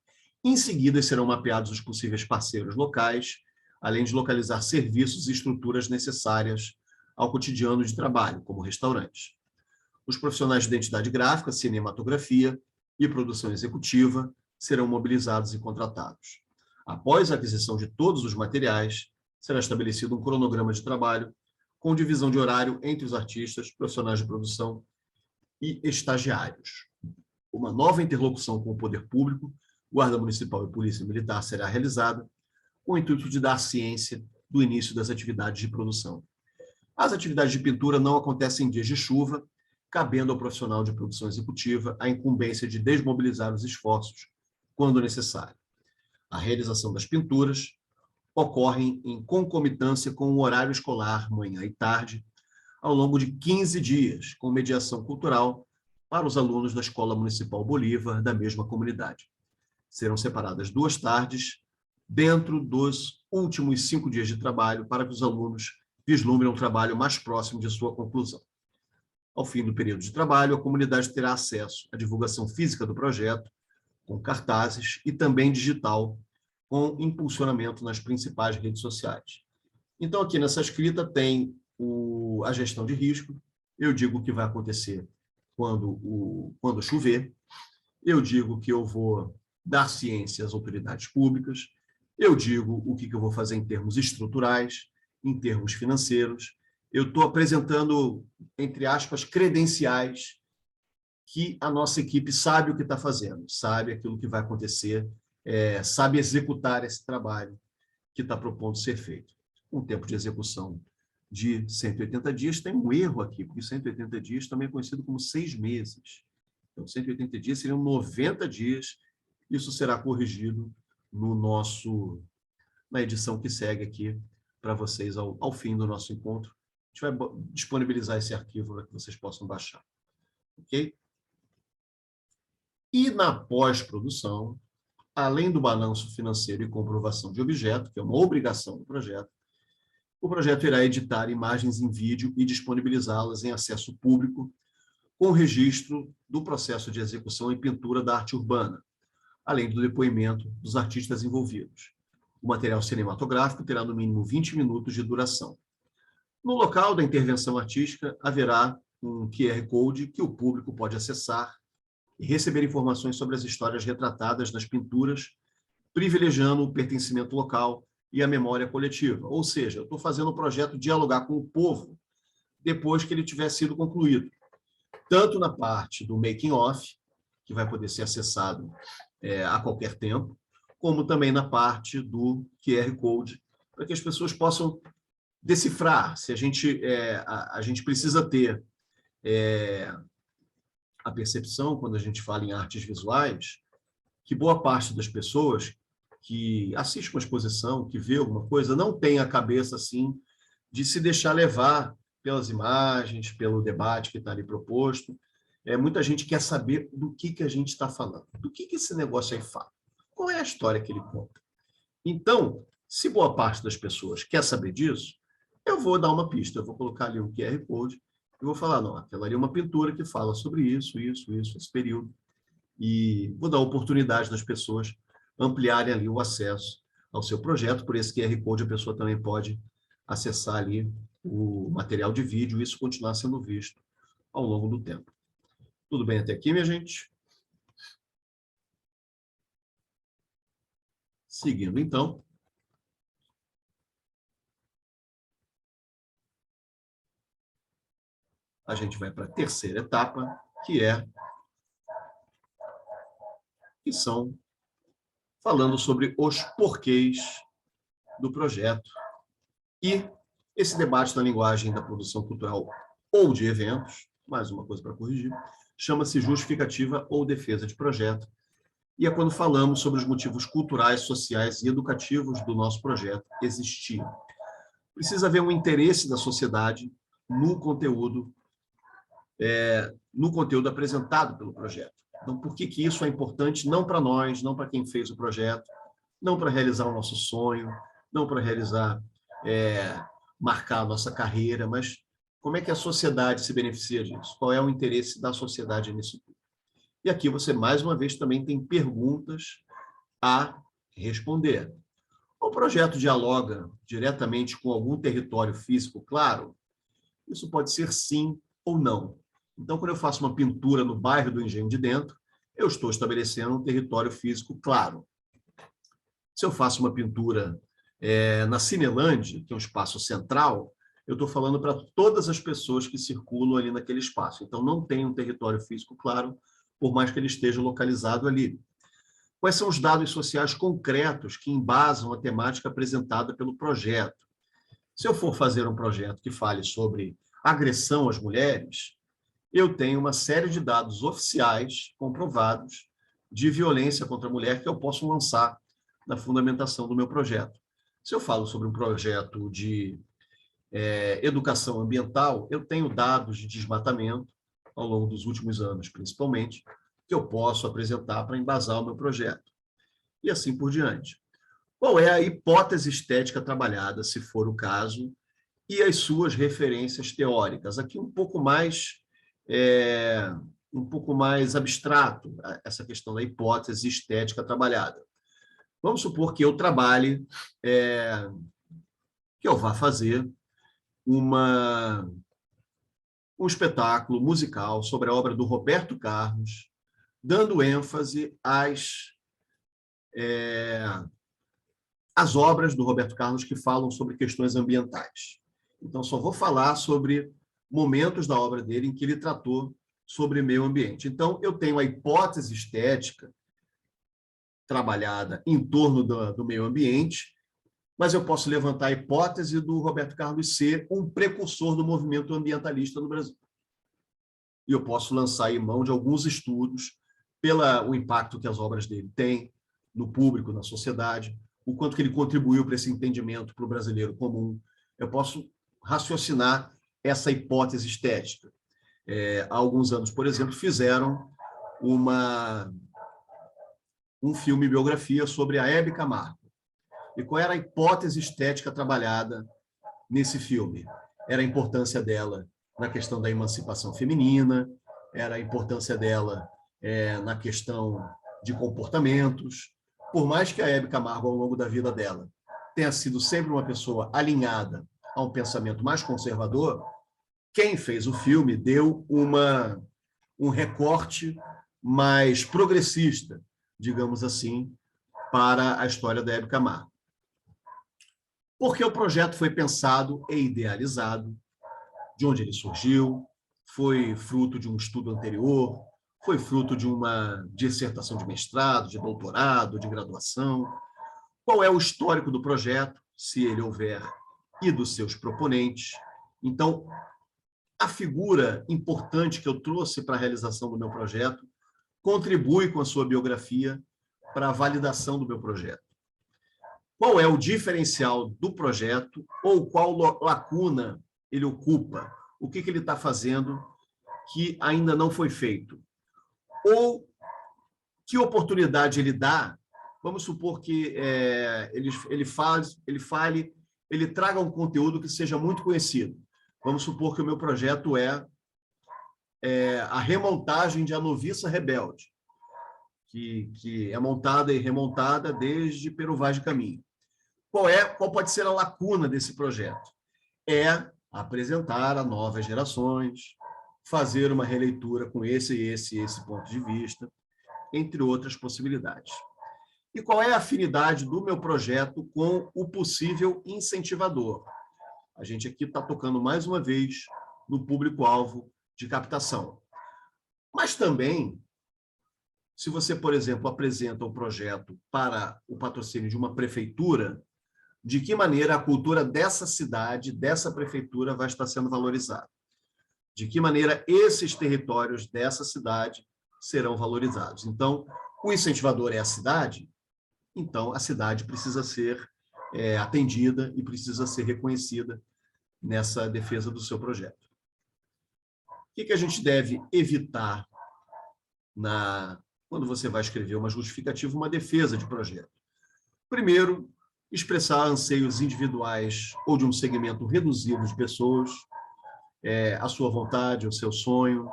Em seguida, serão mapeados os possíveis parceiros locais, além de localizar serviços e estruturas necessárias ao cotidiano de trabalho, como restaurantes. Os profissionais de identidade gráfica, cinematografia e produção executiva serão mobilizados e contratados. Após a aquisição de todos os materiais, será estabelecido um cronograma de trabalho com divisão de horário entre os artistas, profissionais de produção e estagiários. Uma nova interlocução com o poder público, Guarda Municipal e Polícia Militar será realizada com o intuito de dar ciência do início das atividades de produção. As atividades de pintura não acontecem em dias de chuva, cabendo ao profissional de produção executiva a incumbência de desmobilizar os esforços quando necessário. A realização das pinturas ocorre em concomitância com o horário escolar, manhã e tarde, ao longo de 15 dias, com mediação cultural para os alunos da Escola Municipal Bolívar da mesma comunidade. Serão separadas 2 tardes dentro dos últimos 5 dias de trabalho para que os alunos vislumbrem um trabalho mais próximo de sua conclusão. Ao fim do período de trabalho, a comunidade terá acesso à divulgação física do projeto, com cartazes, e também digital, com impulsionamento nas principais redes sociais. Então, aqui nessa escrita tem a gestão de risco. Eu digo o que vai acontecer quando chover. Eu digo que eu vou dar ciência às autoridades públicas. Eu digo o que eu vou fazer em termos estruturais, em termos financeiros. Eu estou apresentando, entre aspas, credenciais que a nossa equipe sabe o que está fazendo, sabe aquilo que vai acontecer, sabe executar esse trabalho que está propondo ser feito. Um tempo de execução de 180 dias, tem um erro aqui, porque 180 dias também é conhecido como 6 meses. Então, 180 dias seriam 90 dias. Isso será corrigido na edição que segue aqui para vocês ao fim do nosso encontro. A gente vai disponibilizar esse arquivo para que vocês possam baixar. Ok? E na pós-produção, além do balanço financeiro e comprovação de objeto, que é uma obrigação do projeto, o projeto irá editar imagens em vídeo e disponibilizá-las em acesso público, com registro do processo de execução e pintura da arte urbana, além do depoimento dos artistas envolvidos. O material cinematográfico terá no mínimo 20 minutos de duração. No local da intervenção artística, haverá um QR Code que o público pode acessar e receber informações sobre as histórias retratadas nas pinturas, privilegiando o pertencimento local e a memória coletiva. Ou seja, eu estou fazendo o projeto dialogar com o povo depois que ele tiver sido concluído. Tanto na parte do making-off, que vai poder ser acessado a qualquer tempo, como também na parte do QR Code, para que as pessoas possam decifrar se a gente precisa ter a percepção, quando a gente fala em artes visuais, que boa parte das pessoas que assiste uma exposição, que vê alguma coisa, não tem a cabeça assim de se deixar levar pelas imagens, pelo debate que está ali proposto. Muita gente quer saber do que a gente está falando, do que esse negócio aí fala, qual é a história que ele conta. Então, se boa parte das pessoas quer saber disso, eu vou dar uma pista, eu vou colocar ali um QR Code e vou falar, não, aquela ali é uma pintura que fala sobre isso, esse período, e vou dar a oportunidade das pessoas ampliarem ali o acesso ao seu projeto. Por esse QR Code, a pessoa também pode acessar ali o material de vídeo e isso continuar sendo visto ao longo do tempo. Tudo bem até aqui, minha gente? Seguindo, então. A gente vai para a terceira etapa, que são falando sobre os porquês do projeto. E esse debate na linguagem da produção cultural ou de eventos, mais uma coisa para corrigir, chama-se justificativa ou defesa de projeto, e é quando falamos sobre os motivos culturais, sociais e educativos do nosso projeto existir. Precisa haver um interesse da sociedade no conteúdo apresentado pelo projeto. Então, por que isso é importante? Não para nós, não para quem fez o projeto, não para realizar o nosso sonho, não para realizar, marcar a nossa carreira, mas como é que a sociedade se beneficia disso? Qual é o interesse da sociedade nisso tudo? E aqui você, mais uma vez, também tem perguntas a responder. O projeto dialoga diretamente com algum território físico, claro? Isso pode ser sim ou não. Então, quando eu faço uma pintura no bairro do Engenho de Dentro, eu estou estabelecendo um território físico claro. Se eu faço uma pintura na Cinelândia, que é um espaço central, eu estou falando para todas as pessoas que circulam ali naquele espaço. Então, não tem um território físico claro, por mais que ele esteja localizado ali. Quais são os dados sociais concretos que embasam a temática apresentada pelo projeto? Se eu for fazer um projeto que fale sobre agressão às mulheres, eu tenho uma série de dados oficiais comprovados de violência contra a mulher que eu posso lançar na fundamentação do meu projeto. Se eu falo sobre um projeto de educação ambiental, eu tenho dados de desmatamento, ao longo dos últimos anos, principalmente, que eu posso apresentar para embasar o meu projeto. E assim por diante. Qual é a hipótese estética trabalhada, se for o caso, e as suas referências teóricas? Aqui um pouco mais abstrato, essa questão da hipótese estética trabalhada. Vamos supor que eu trabalhe, que eu vá fazer um espetáculo musical sobre a obra do Roberto Carlos, dando ênfase às obras do Roberto Carlos que falam sobre questões ambientais. Então, só vou falar sobre momentos da obra dele em que ele tratou sobre meio ambiente. Então, eu tenho a hipótese estética trabalhada em torno do meio ambiente, mas eu posso levantar a hipótese do Roberto Carlos ser um precursor do movimento ambientalista no Brasil. E eu posso lançar em mão de alguns estudos pelo impacto que as obras dele têm no público, na sociedade, o quanto que ele contribuiu para esse entendimento para o brasileiro comum. Eu posso raciocinar essa hipótese estética. Há alguns anos, por exemplo, fizeram um filme biografia sobre a Hebe Camargo. E qual era a hipótese estética trabalhada nesse filme? Era a importância dela na questão da emancipação feminina, era a importância dela na questão de comportamentos. Por mais que a Hebe Camargo, ao longo da vida dela, tenha sido sempre uma pessoa alinhada a um pensamento mais conservador, quem fez o filme deu um recorte mais progressista, digamos assim, para a história da Hebe Camargo. Porque o projeto foi pensado e idealizado, de onde ele surgiu, foi fruto de um estudo anterior, Foi fruto de uma dissertação de mestrado, de doutorado, de graduação? Qual é o histórico do projeto, se ele houver, e dos seus proponentes? Então, a figura importante que eu trouxe para a realização do meu projeto contribui com a sua biografia para a validação do meu projeto. Qual é o diferencial do projeto ou qual lacuna ele ocupa? O que ele está fazendo que ainda não foi feito? Ou que oportunidade ele dá? Vamos supor que ele traga um conteúdo que seja muito conhecido. Vamos supor que o meu projeto é a remontagem de A Noviça Rebelde, que é montada e remontada desde Pero Vaz de Caminho. Qual pode ser a lacuna desse projeto? É apresentar a novas gerações, fazer uma releitura com esse ponto de vista, entre outras possibilidades. E qual é a afinidade do meu projeto com o possível incentivador? A gente aqui está tocando mais uma vez no público-alvo de captação. Mas também, se você, por exemplo, apresenta um projeto para o patrocínio de uma prefeitura, de que maneira a cultura dessa cidade, dessa prefeitura, vai estar sendo valorizada? De que maneira esses territórios dessa cidade serão valorizados? Então, o incentivador é a cidade, então a cidade precisa ser atendida e precisa ser reconhecida nessa defesa do seu projeto. O que a gente deve evitar quando você vai escrever uma justificativa, uma defesa de projeto? Primeiro, expressar anseios individuais ou de um segmento reduzido de pessoas, a sua vontade, o seu sonho,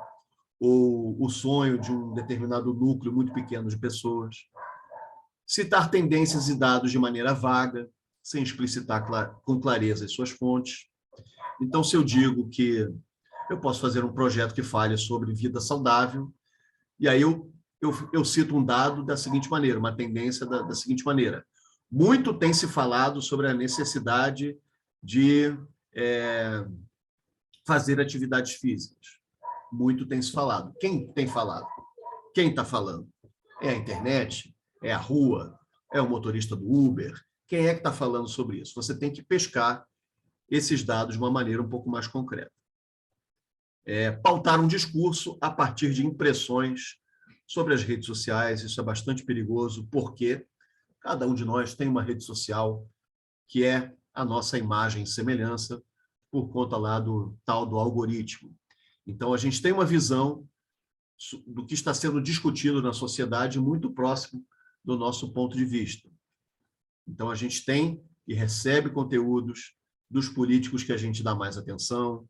ou o sonho de um determinado núcleo muito pequeno de pessoas. Citar tendências e dados de maneira vaga, sem explicitar com clareza as suas fontes. Então, se eu digo que eu posso fazer um projeto que fale sobre vida saudável, e aí eu cito um dado da seguinte maneira, uma tendência da seguinte maneira. Muito tem se falado sobre a necessidade de fazer atividades físicas. Muito tem se falado. Quem tem falado? Quem está falando? É a internet? É a rua? É o motorista do Uber? Quem é que está falando sobre isso? Você tem que pescar esses dados de uma maneira um pouco mais concreta. Pautar um discurso a partir de impressões sobre as redes sociais, isso é bastante perigoso, porque cada um de nós tem uma rede social que é a nossa imagem e semelhança por conta lá do tal do algoritmo. Então, a gente tem uma visão do que está sendo discutido na sociedade muito próximo do nosso ponto de vista. Então, a gente tem e recebe conteúdos dos políticos que a gente dá mais atenção,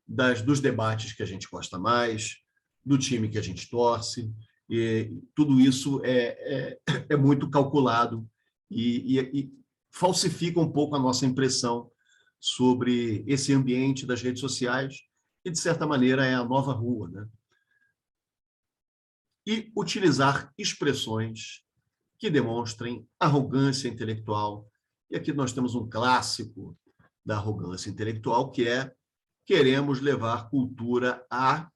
dos debates que a gente gosta mais, do time que a gente torce, e tudo isso é muito calculado e falsifica um pouco a nossa impressão sobre esse ambiente das redes sociais, que, de certa maneira, é a nova rua, né? E utilizar expressões que demonstrem arrogância intelectual. E aqui nós temos um clássico da arrogância intelectual, que é: queremos levar cultura a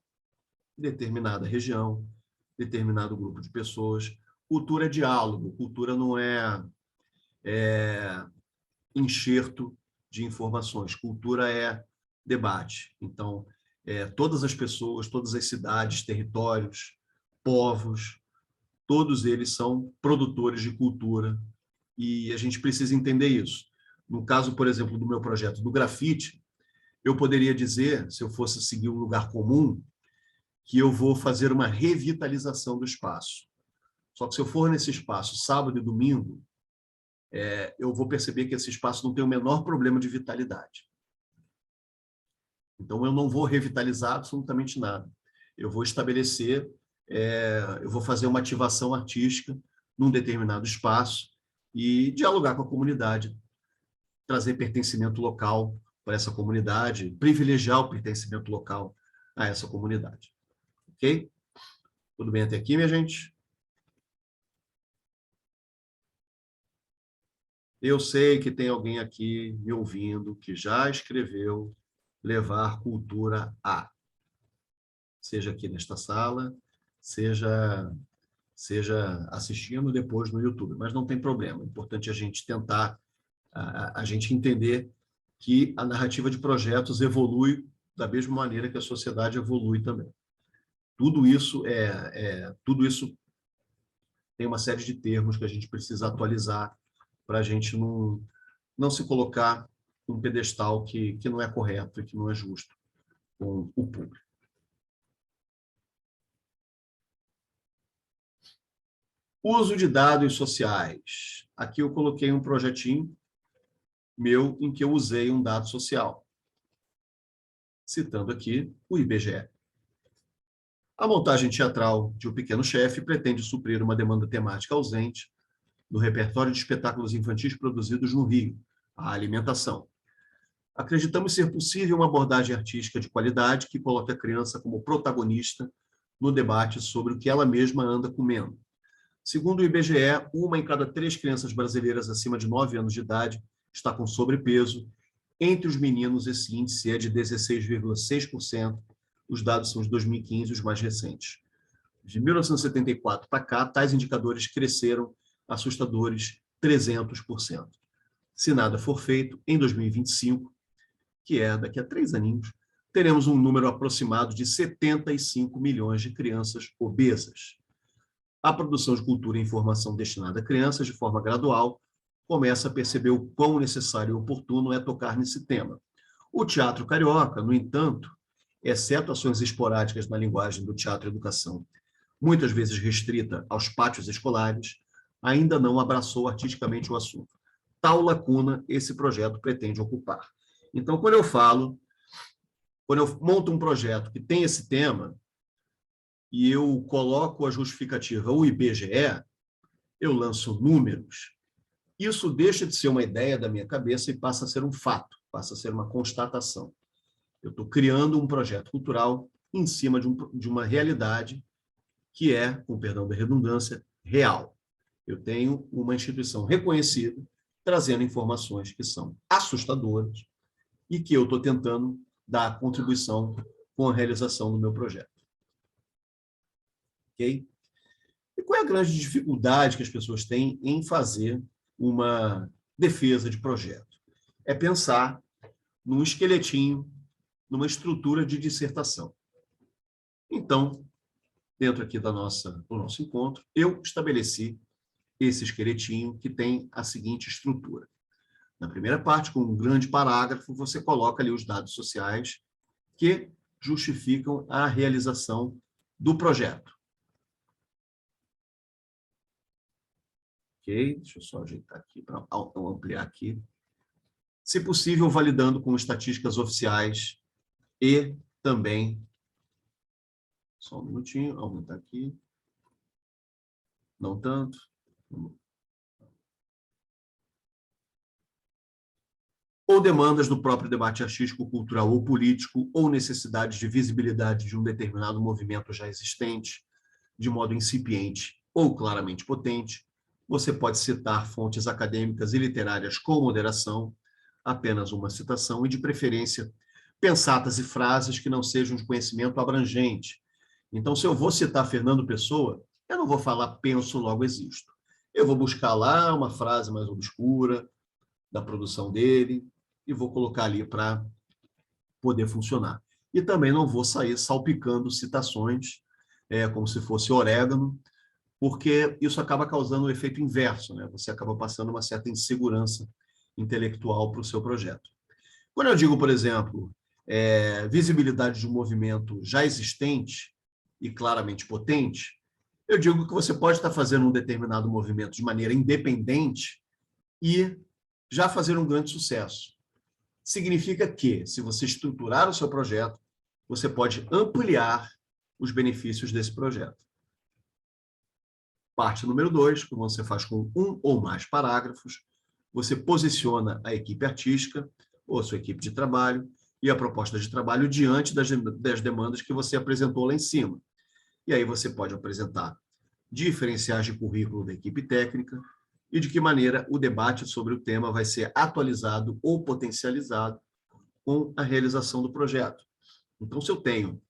determinada região, determinado grupo de pessoas. Cultura é diálogo, cultura não é enxerto de informações, cultura é debate. Então, todas as pessoas, todas as cidades, territórios, povos, todos eles são produtores de cultura e a gente precisa entender isso. No caso, por exemplo, do meu projeto do grafite, eu poderia dizer, se eu fosse seguir um lugar comum, que eu vou fazer uma revitalização do espaço. Só que se eu for nesse espaço sábado e domingo, eu vou perceber que esse espaço não tem o menor problema de vitalidade. Então, eu não vou revitalizar absolutamente nada. Eu vou estabelecer, eu vou fazer uma ativação artística num determinado espaço e dialogar com a comunidade, trazer pertencimento local para essa comunidade, privilegiar o pertencimento local a essa comunidade. Ok? Tudo bem até aqui, minha gente? Eu sei que tem alguém aqui me ouvindo que já escreveu levar cultura a. Seja aqui nesta sala, seja assistindo depois no YouTube, mas não tem problema. É importante a gente tentar, a gente entender que a narrativa de projetos evolui da mesma maneira que a sociedade evolui também. Tudo isso tem uma série de termos que a gente precisa atualizar para a gente não se colocar num pedestal que não é correto e que não é justo com o público. Uso de dados sociais. Aqui eu coloquei um projetinho meu em que eu usei um dado social, citando aqui o IBGE. A montagem teatral de O Pequeno Chefe pretende suprir uma demanda temática ausente do repertório de espetáculos infantis produzidos no Rio, a alimentação. Acreditamos ser possível uma abordagem artística de qualidade que coloque a criança como protagonista no debate sobre o que ela mesma anda comendo. Segundo o IBGE, 1 em cada 3 crianças brasileiras acima de 9 anos de idade está com sobrepeso. Entre os meninos, esse índice é de 16,6%. Os dados são de 2015, os mais recentes. De 1974 para cá, tais indicadores cresceram assustadores 300%. Se nada for feito, em 2025, que é daqui a 3 aninhos, teremos um número aproximado de 75 milhões de crianças obesas. A produção de cultura e informação destinada a crianças, de forma gradual, começa a perceber o quão necessário e oportuno é tocar nesse tema. O teatro carioca, no entanto, exceto ações esporádicas na linguagem do teatro-educação, muitas vezes restrita aos pátios escolares, ainda não abraçou artisticamente o assunto. Tal lacuna esse projeto pretende ocupar. Então, quando eu monto um projeto que tem esse tema, e eu coloco a justificativa, o IBGE, eu lanço números, isso deixa de ser uma ideia da minha cabeça e passa a ser um fato, passa a ser uma constatação. Eu estou criando um projeto cultural em cima de uma realidade que é, com perdão da redundância, real. Eu tenho uma instituição reconhecida, trazendo informações que são assustadoras e que eu estou tentando dar contribuição com a realização do meu projeto. Ok? E qual é a grande dificuldade que as pessoas têm em fazer uma defesa de projeto? É pensar num esqueletinho, numa estrutura de dissertação. Então, dentro aqui do nosso encontro, eu estabeleci esse esqueletinho que tem a seguinte estrutura. Na primeira parte, com um grande parágrafo, você coloca ali os dados sociais que justificam a realização do projeto. Ok? Deixa eu só ajeitar aqui para ampliar aqui. Se possível, validando com estatísticas oficiais e também... Só um minutinho, aumentar aqui. Não tanto. Ou demandas do próprio debate artístico, cultural ou político, ou necessidades de visibilidade de um determinado movimento já existente, de modo incipiente ou claramente potente. Você pode citar fontes acadêmicas e literárias com moderação, apenas uma citação, e de preferência pensatas e frases que não sejam de conhecimento abrangente. Então, se eu vou citar Fernando Pessoa, eu não vou falar penso, logo existo. Eu vou buscar lá uma frase mais obscura da produção dele e vou colocar ali para poder funcionar. E também não vou sair salpicando citações como se fosse orégano, porque isso acaba causando um efeito inverso, né? Você acaba passando uma certa insegurança intelectual para o seu projeto. Quando eu digo, por exemplo, visibilidade de um movimento já existente e claramente potente, eu digo que você pode estar fazendo um determinado movimento de maneira independente e já fazer um grande sucesso. Significa que, se você estruturar o seu projeto, você pode ampliar os benefícios desse projeto. Parte número 2, como você faz com um ou mais parágrafos, você posiciona a equipe artística ou a sua equipe de trabalho e a proposta de trabalho diante das demandas que você apresentou lá em cima. E aí você pode apresentar diferenciais de currículo da equipe técnica e de que maneira o debate sobre o tema vai ser atualizado ou potencializado com a realização do projeto. Então, se eu tenho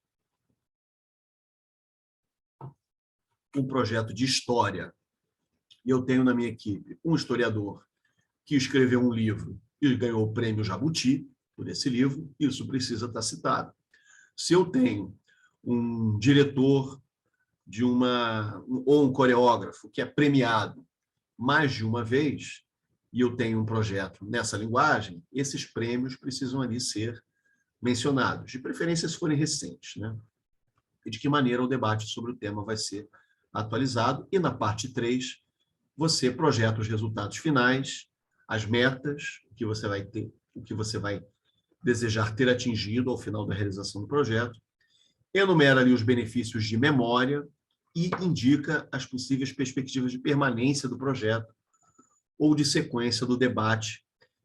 um projeto de história, e eu tenho na minha equipe um historiador que escreveu um livro e ganhou o prêmio Jabuti por esse livro, isso precisa estar citado. Se eu tenho um diretor ou um coreógrafo que é premiado mais de uma vez, e eu tenho um projeto nessa linguagem, esses prêmios precisam ali ser mencionados, de preferência se forem recentes, né? E de que maneira o debate sobre o tema vai ser atualizado. E na parte 3, você projeta os resultados finais, as metas, o que você vai ter, o que você vai desejar ter atingido ao final da realização do projeto, enumera ali os benefícios de memória e indica as possíveis perspectivas de permanência do projeto ou de sequência do debate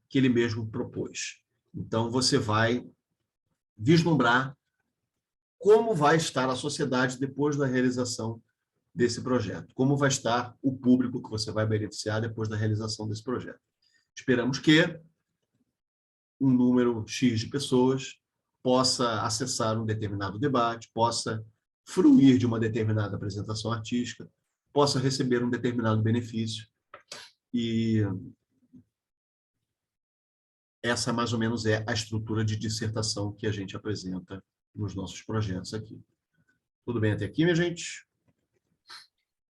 que ele mesmo propôs. Então, você vai vislumbrar como vai estar a sociedade depois da realização desse projeto, como vai estar o público que você vai beneficiar depois da realização desse projeto. Esperamos que um número X de pessoas possa acessar um determinado debate, possa fruir de uma determinada apresentação artística, possa receber um determinado benefício. E essa, mais ou menos, é a estrutura de dissertação que a gente apresenta nos nossos projetos aqui. Tudo bem até aqui, minha gente?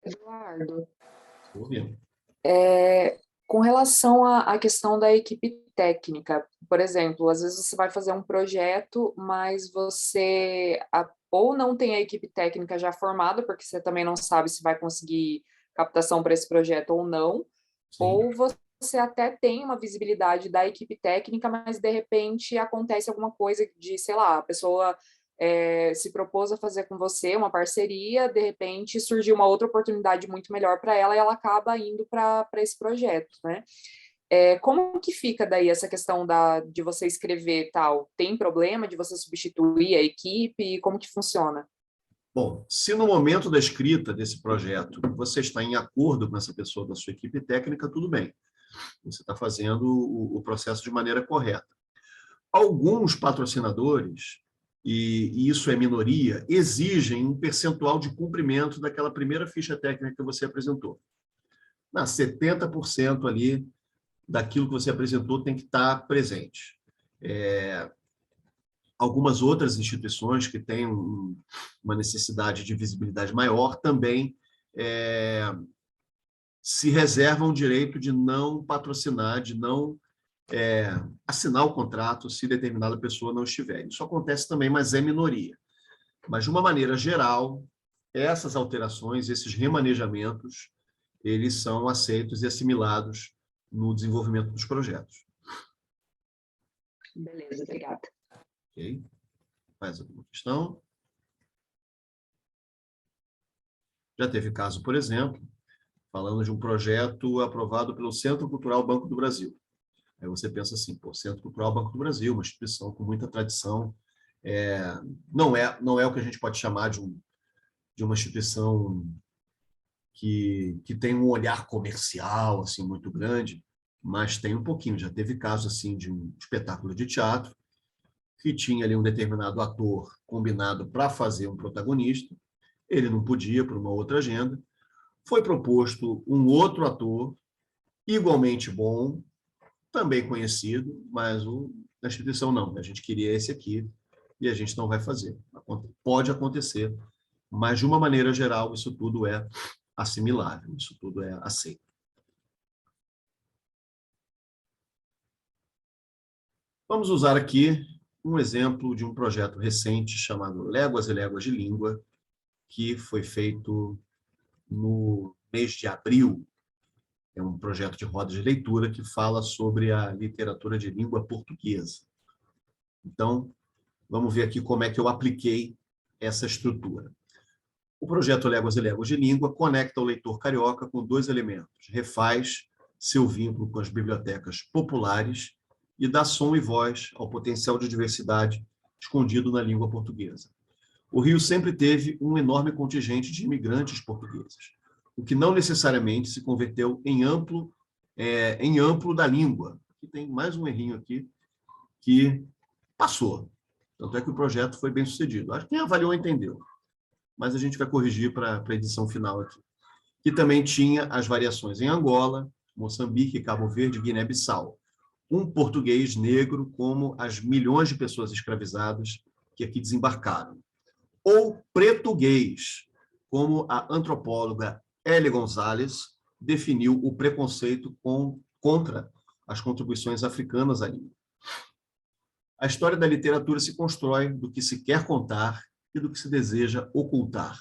Eduardo, Estou ouvindo. com relação à questão da equipe técnica, por exemplo, às vezes você vai fazer um projeto, mas você ou não tem a equipe técnica já formada, porque você também não sabe se vai conseguir captação para esse projeto ou não, Sim. ou você até tem uma visibilidade da equipe técnica, mas de repente acontece alguma coisa de, sei lá, a pessoa se propôs a fazer com você uma parceria, de repente surgiu uma outra oportunidade muito melhor para ela e ela acaba indo para esse projeto, né? Como que fica daí essa questão de você escrever tal? Tem problema de você substituir a equipe? Como que funciona? Bom, se no momento da escrita desse projeto você está em acordo com essa pessoa da sua equipe técnica, tudo bem. Você está fazendo o processo de maneira correta. Alguns patrocinadores, e isso é minoria, exigem um percentual de cumprimento daquela primeira ficha técnica que você apresentou. 70% ali daquilo que você apresentou tem que estar presente. Algumas outras instituições que têm uma necessidade de visibilidade maior também se reservam o direito de não patrocinar, de não assinar o contrato se determinada pessoa não estiver. Isso acontece também, mas é minoria. Mas, de uma maneira geral, essas alterações, esses remanejamentos, eles são aceitos e assimilados no desenvolvimento dos projetos. Beleza, obrigada. Ok? Mais alguma questão? Já teve caso, por exemplo, falando de um projeto aprovado pelo Centro Cultural Banco do Brasil. Aí você pensa assim, pô, Centro Cultural Banco do Brasil, uma instituição com muita tradição, não é o que a gente pode chamar de uma instituição que tem um olhar comercial assim muito grande, mas tem um pouquinho. Já teve caso assim de um espetáculo de teatro que tinha ali um determinado ator combinado para fazer um protagonista, ele não podia por uma outra agenda, foi proposto um outro ator igualmente bom, também conhecido, mas a instituição não, a gente queria esse aqui e a gente não vai fazer. Pode acontecer, mas de uma maneira geral isso tudo é assimilável, isso tudo é aceito. Vamos usar aqui um exemplo de um projeto recente chamado Léguas e Léguas de Língua, que foi feito no mês de abril. É um projeto de roda de leitura que fala sobre a literatura de língua portuguesa. Então, vamos ver aqui como é que eu apliquei essa estrutura. O projeto Léguas e Léguas de Língua conecta o leitor carioca com dois elementos. Refaz seu vínculo com as bibliotecas populares e dá som e voz ao potencial de diversidade escondido na língua portuguesa. O Rio sempre teve um enorme contingente de imigrantes portugueses, o que não necessariamente se converteu em amplo da língua. Aqui tem mais um errinho aqui que passou. Tanto é que o projeto foi bem sucedido. Acho que quem avaliou entendeu. mas a gente vai corrigir para a edição final aqui. Que também tinha as variações em Angola, Moçambique, Cabo Verde e Guiné-Bissau. Um português negro como as milhões de pessoas escravizadas que aqui desembarcaram. Ou português, como a antropóloga Elie Gonzalez definiu o preconceito contra as contribuições africanas à língua. A história da literatura se constrói do que se quer contar e do que se deseja ocultar.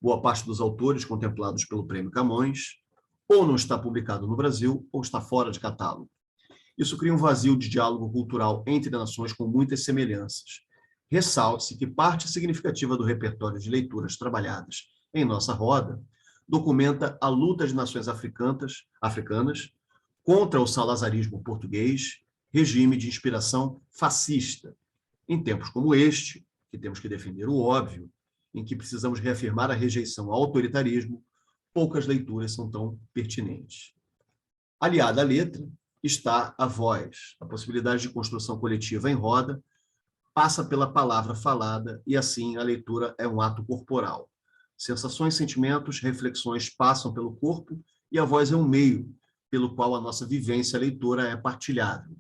Boa parte dos autores contemplados pelo Prêmio Camões ou não está publicado no Brasil ou está fora de catálogo. Isso cria um vazio de diálogo cultural entre nações com muitas semelhanças. Ressalte-se que parte significativa do repertório de leituras trabalhadas em nossa roda documenta a luta de nações africanas contra o salazarismo português, regime de inspiração fascista. Em tempos como este, que temos que defender o óbvio, em que precisamos reafirmar a rejeição ao autoritarismo, poucas leituras são tão pertinentes. Aliada à letra está a voz. A possibilidade de construção coletiva em roda passa pela palavra falada e, assim, a leitura é um ato corporal. Sensações, sentimentos, reflexões passam pelo corpo e a voz é um meio pelo qual a nossa vivência leitora é partilhável.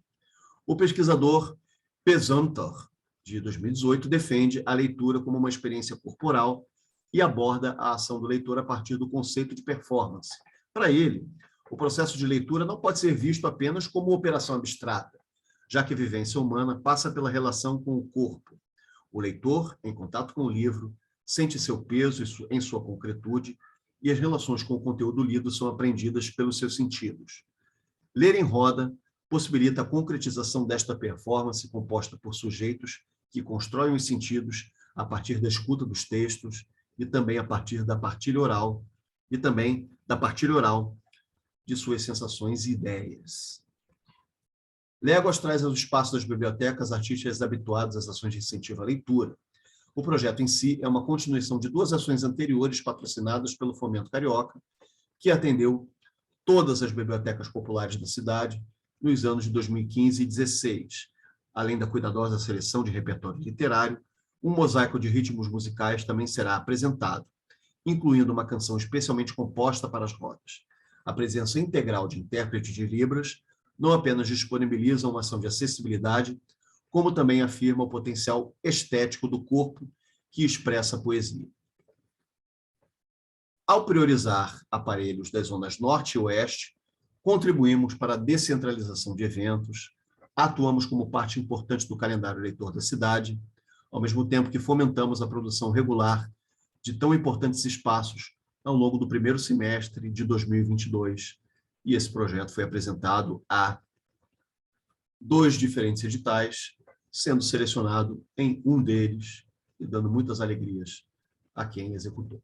O pesquisador Pesantor, de 2018, defende a leitura como uma experiência corporal e aborda a ação do leitor a partir do conceito de performance. Para ele, o processo de leitura não pode ser visto apenas como operação abstrata, já que a vivência humana passa pela relação com o corpo. O leitor, em contato com o livro, sente seu peso em sua concretude e as relações com o conteúdo lido são aprendidas pelos seus sentidos. Ler em roda possibilita a concretização desta performance composta por sujeitos que constroem os sentidos a partir da escuta dos textos e também a partir da partilha oral de suas sensações e ideias. Léguas traz aos espaços das bibliotecas artistas habituados às ações de incentivo à leitura. O projeto em si é uma continuação de 2 ações anteriores patrocinadas pelo Fomento Carioca, que atendeu todas as bibliotecas populares da cidade nos anos de 2015 e 2016. Além da cuidadosa seleção de repertório literário, um mosaico de ritmos musicais também será apresentado, incluindo uma canção especialmente composta para as rodas. A presença integral de intérprete de Libras não apenas disponibiliza uma ação de acessibilidade, como também afirma o potencial estético do corpo que expressa a poesia. Ao priorizar aparelhos das zonas norte e oeste, contribuímos para a descentralização de eventos, atuamos como parte importante do calendário leitor da cidade, ao mesmo tempo que fomentamos a produção regular de tão importantes espaços ao longo do primeiro semestre de 2022. E esse projeto foi apresentado a 2 diferentes editais, sendo selecionado em um deles e dando muitas alegrias a quem executou.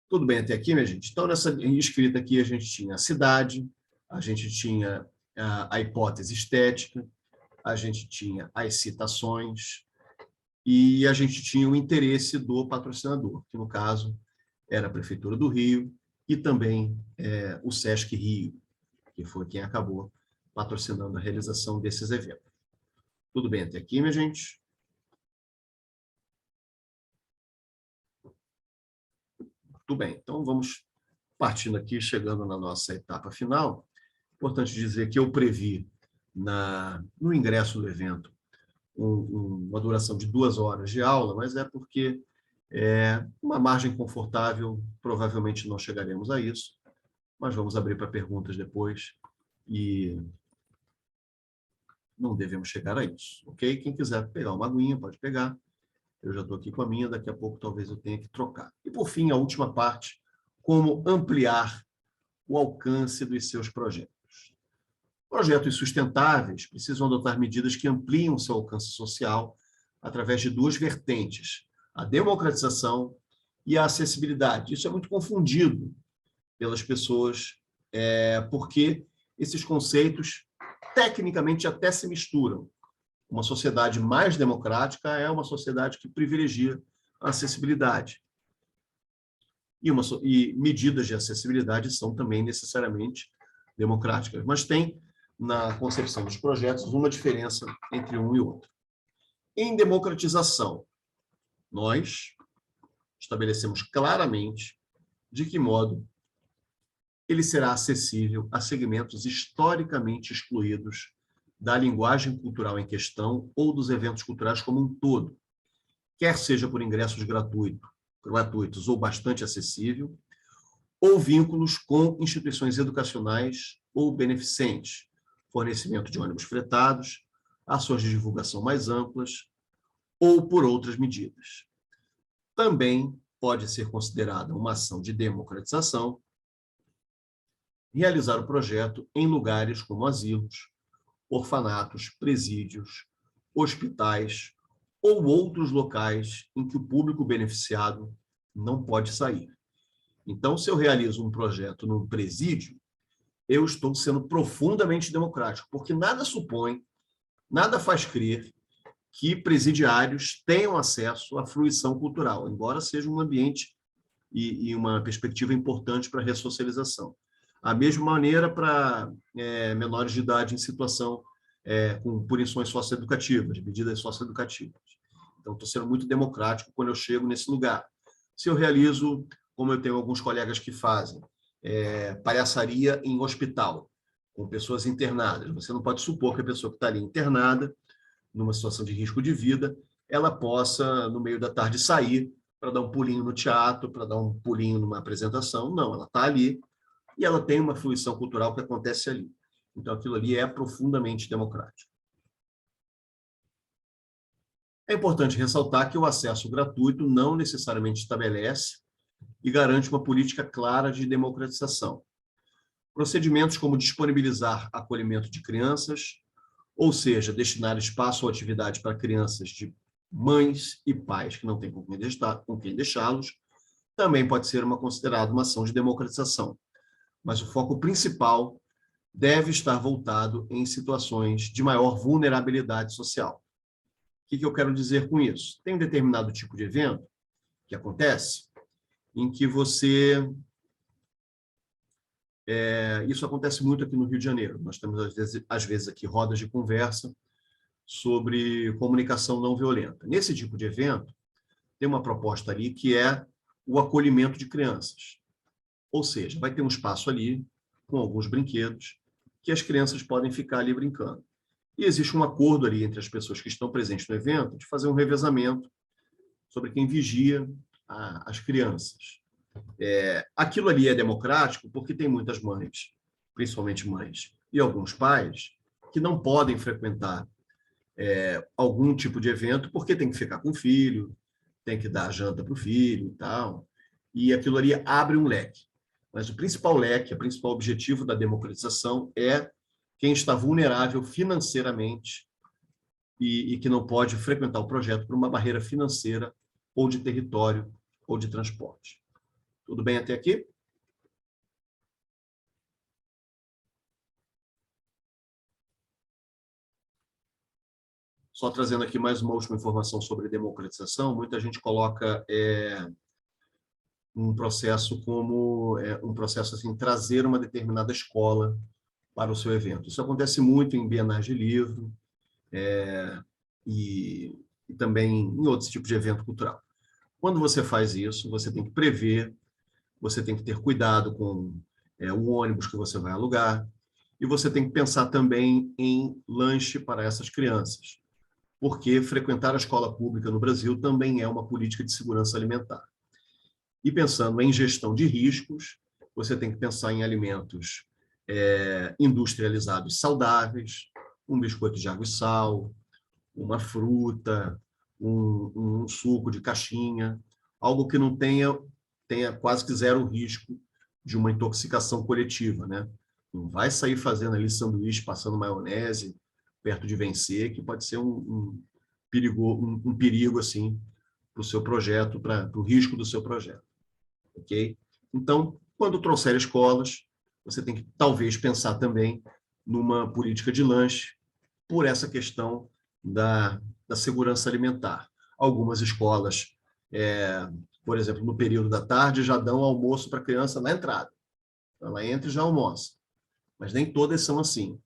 Tudo bem até aqui, minha gente? Então, nessa escrita aqui, a gente tinha a cidade, a gente tinha a hipótese estética, a gente tinha as citações e a gente tinha o interesse do patrocinador, que, no caso, era a Prefeitura do Rio e também o Sesc Rio, que foi quem acabou patrocinando a realização desses eventos. Tudo bem até aqui, minha gente? Tudo bem, então vamos partindo aqui, chegando na nossa etapa final. Importante dizer que eu previ no ingresso do evento uma duração de 2 horas de aula, mas é porque uma margem confortável, provavelmente não chegaremos a isso, mas vamos abrir para perguntas depois e não devemos chegar a isso, ok? Quem quiser pegar uma aguinha, pode pegar. Eu já estou aqui com a minha, daqui a pouco talvez eu tenha que trocar. E, por fim, a última parte, como ampliar o alcance dos seus projetos. Projetos sustentáveis precisam adotar medidas que ampliem o seu alcance social através de 2 vertentes, a democratização e a acessibilidade. Isso é muito confundido pelas pessoas, porque esses conceitos, tecnicamente, até se misturam. Uma sociedade mais democrática é uma sociedade que privilegia a acessibilidade. E medidas de acessibilidade são também necessariamente democráticas, mas tem, na concepção dos projetos, uma diferença entre um e outro. Em democratização, nós estabelecemos claramente de que modo ele será acessível a segmentos historicamente excluídos da linguagem cultural em questão ou dos eventos culturais como um todo, quer seja por ingressos gratuitos ou bastante acessível, ou vínculos com instituições educacionais ou beneficentes, fornecimento de ônibus fretados, ações de divulgação mais amplas, ou por outras medidas. Também pode ser considerada uma ação de democratização realizar o projeto em lugares como asilos, orfanatos, presídios, hospitais ou outros locais em que o público beneficiado não pode sair. Então, se eu realizo um projeto num presídio, eu estou sendo profundamente democrático, porque nada supõe, nada faz crer que presidiários tenham acesso à fruição cultural, embora seja um ambiente e uma perspectiva importante para a ressocialização. A mesma maneira para menores de idade em situação com punições socioeducativas, medidas socioeducativas. Então, estou sendo muito democrático quando eu chego nesse lugar. Se eu realizo, como eu tenho alguns colegas que fazem, palhaçaria em hospital, com pessoas internadas, você não pode supor que a pessoa que está ali internada, numa situação de risco de vida, ela possa, no meio da tarde, sair para dar um pulinho no teatro, para dar um pulinho numa apresentação. Não, ela está ali e ela tem uma fruição cultural que acontece ali. Então, aquilo ali é profundamente democrático. É importante ressaltar que o acesso gratuito não necessariamente estabelece e garante uma política clara de democratização. Procedimentos como disponibilizar acolhimento de crianças, ou seja, destinar espaço ou atividade para crianças de mães e pais que não têm com quem deixá-los, também pode ser considerada uma ação de democratização. Mas o foco principal deve estar voltado em situações de maior vulnerabilidade social. O que eu quero dizer com isso? Tem um determinado tipo de evento que acontece em que você... isso acontece muito aqui no Rio de Janeiro. Nós temos, às vezes, aqui rodas de conversa sobre comunicação não violenta. Nesse tipo de evento, tem uma proposta ali que é o acolhimento de crianças. Ou seja, vai ter um espaço ali com alguns brinquedos que as crianças podem ficar ali brincando. E existe um acordo ali entre as pessoas que estão presentes no evento de fazer um revezamento sobre quem vigia as crianças. Aquilo ali é democrático porque tem muitas mães, principalmente mães, e alguns pais que não podem frequentar algum tipo de evento porque tem que ficar com o filho, tem que dar janta para o filho e tal. E aquilo ali abre um leque. Mas o principal leque, o principal objetivo da democratização é quem está vulnerável financeiramente e que não pode frequentar o projeto por uma barreira financeira ou de território ou de transporte. Tudo bem até aqui? Só trazendo aqui mais uma última informação sobre democratização, muita gente coloca um processo como um processo assim, trazer uma determinada escola para o seu evento. Isso acontece muito em bienais de livro e também em outros tipos de evento cultural. Quando você faz isso, você tem que prever, você tem que ter cuidado com o ônibus que você vai alugar e você tem que pensar também em lanche para essas crianças, porque frequentar a escola pública no Brasil também é uma política de segurança alimentar. E pensando em gestão de riscos, você tem que pensar em alimentos industrializados saudáveis, um biscoito de água e sal, uma fruta, um suco de caixinha, algo que não tenha quase que zero risco de uma intoxicação coletiva, né? Não vai sair fazendo ali sanduíche, passando maionese perto de vencer, que pode ser um perigo assim, para o seu projeto, para o risco do seu projeto. Ok? Então, quando trouxer escolas, você tem que talvez pensar também numa política de lanche por essa questão da segurança alimentar. Algumas escolas, por exemplo, no período da tarde, já dão almoço para a criança na entrada. Ela entra e já almoça. Mas nem todas são assim.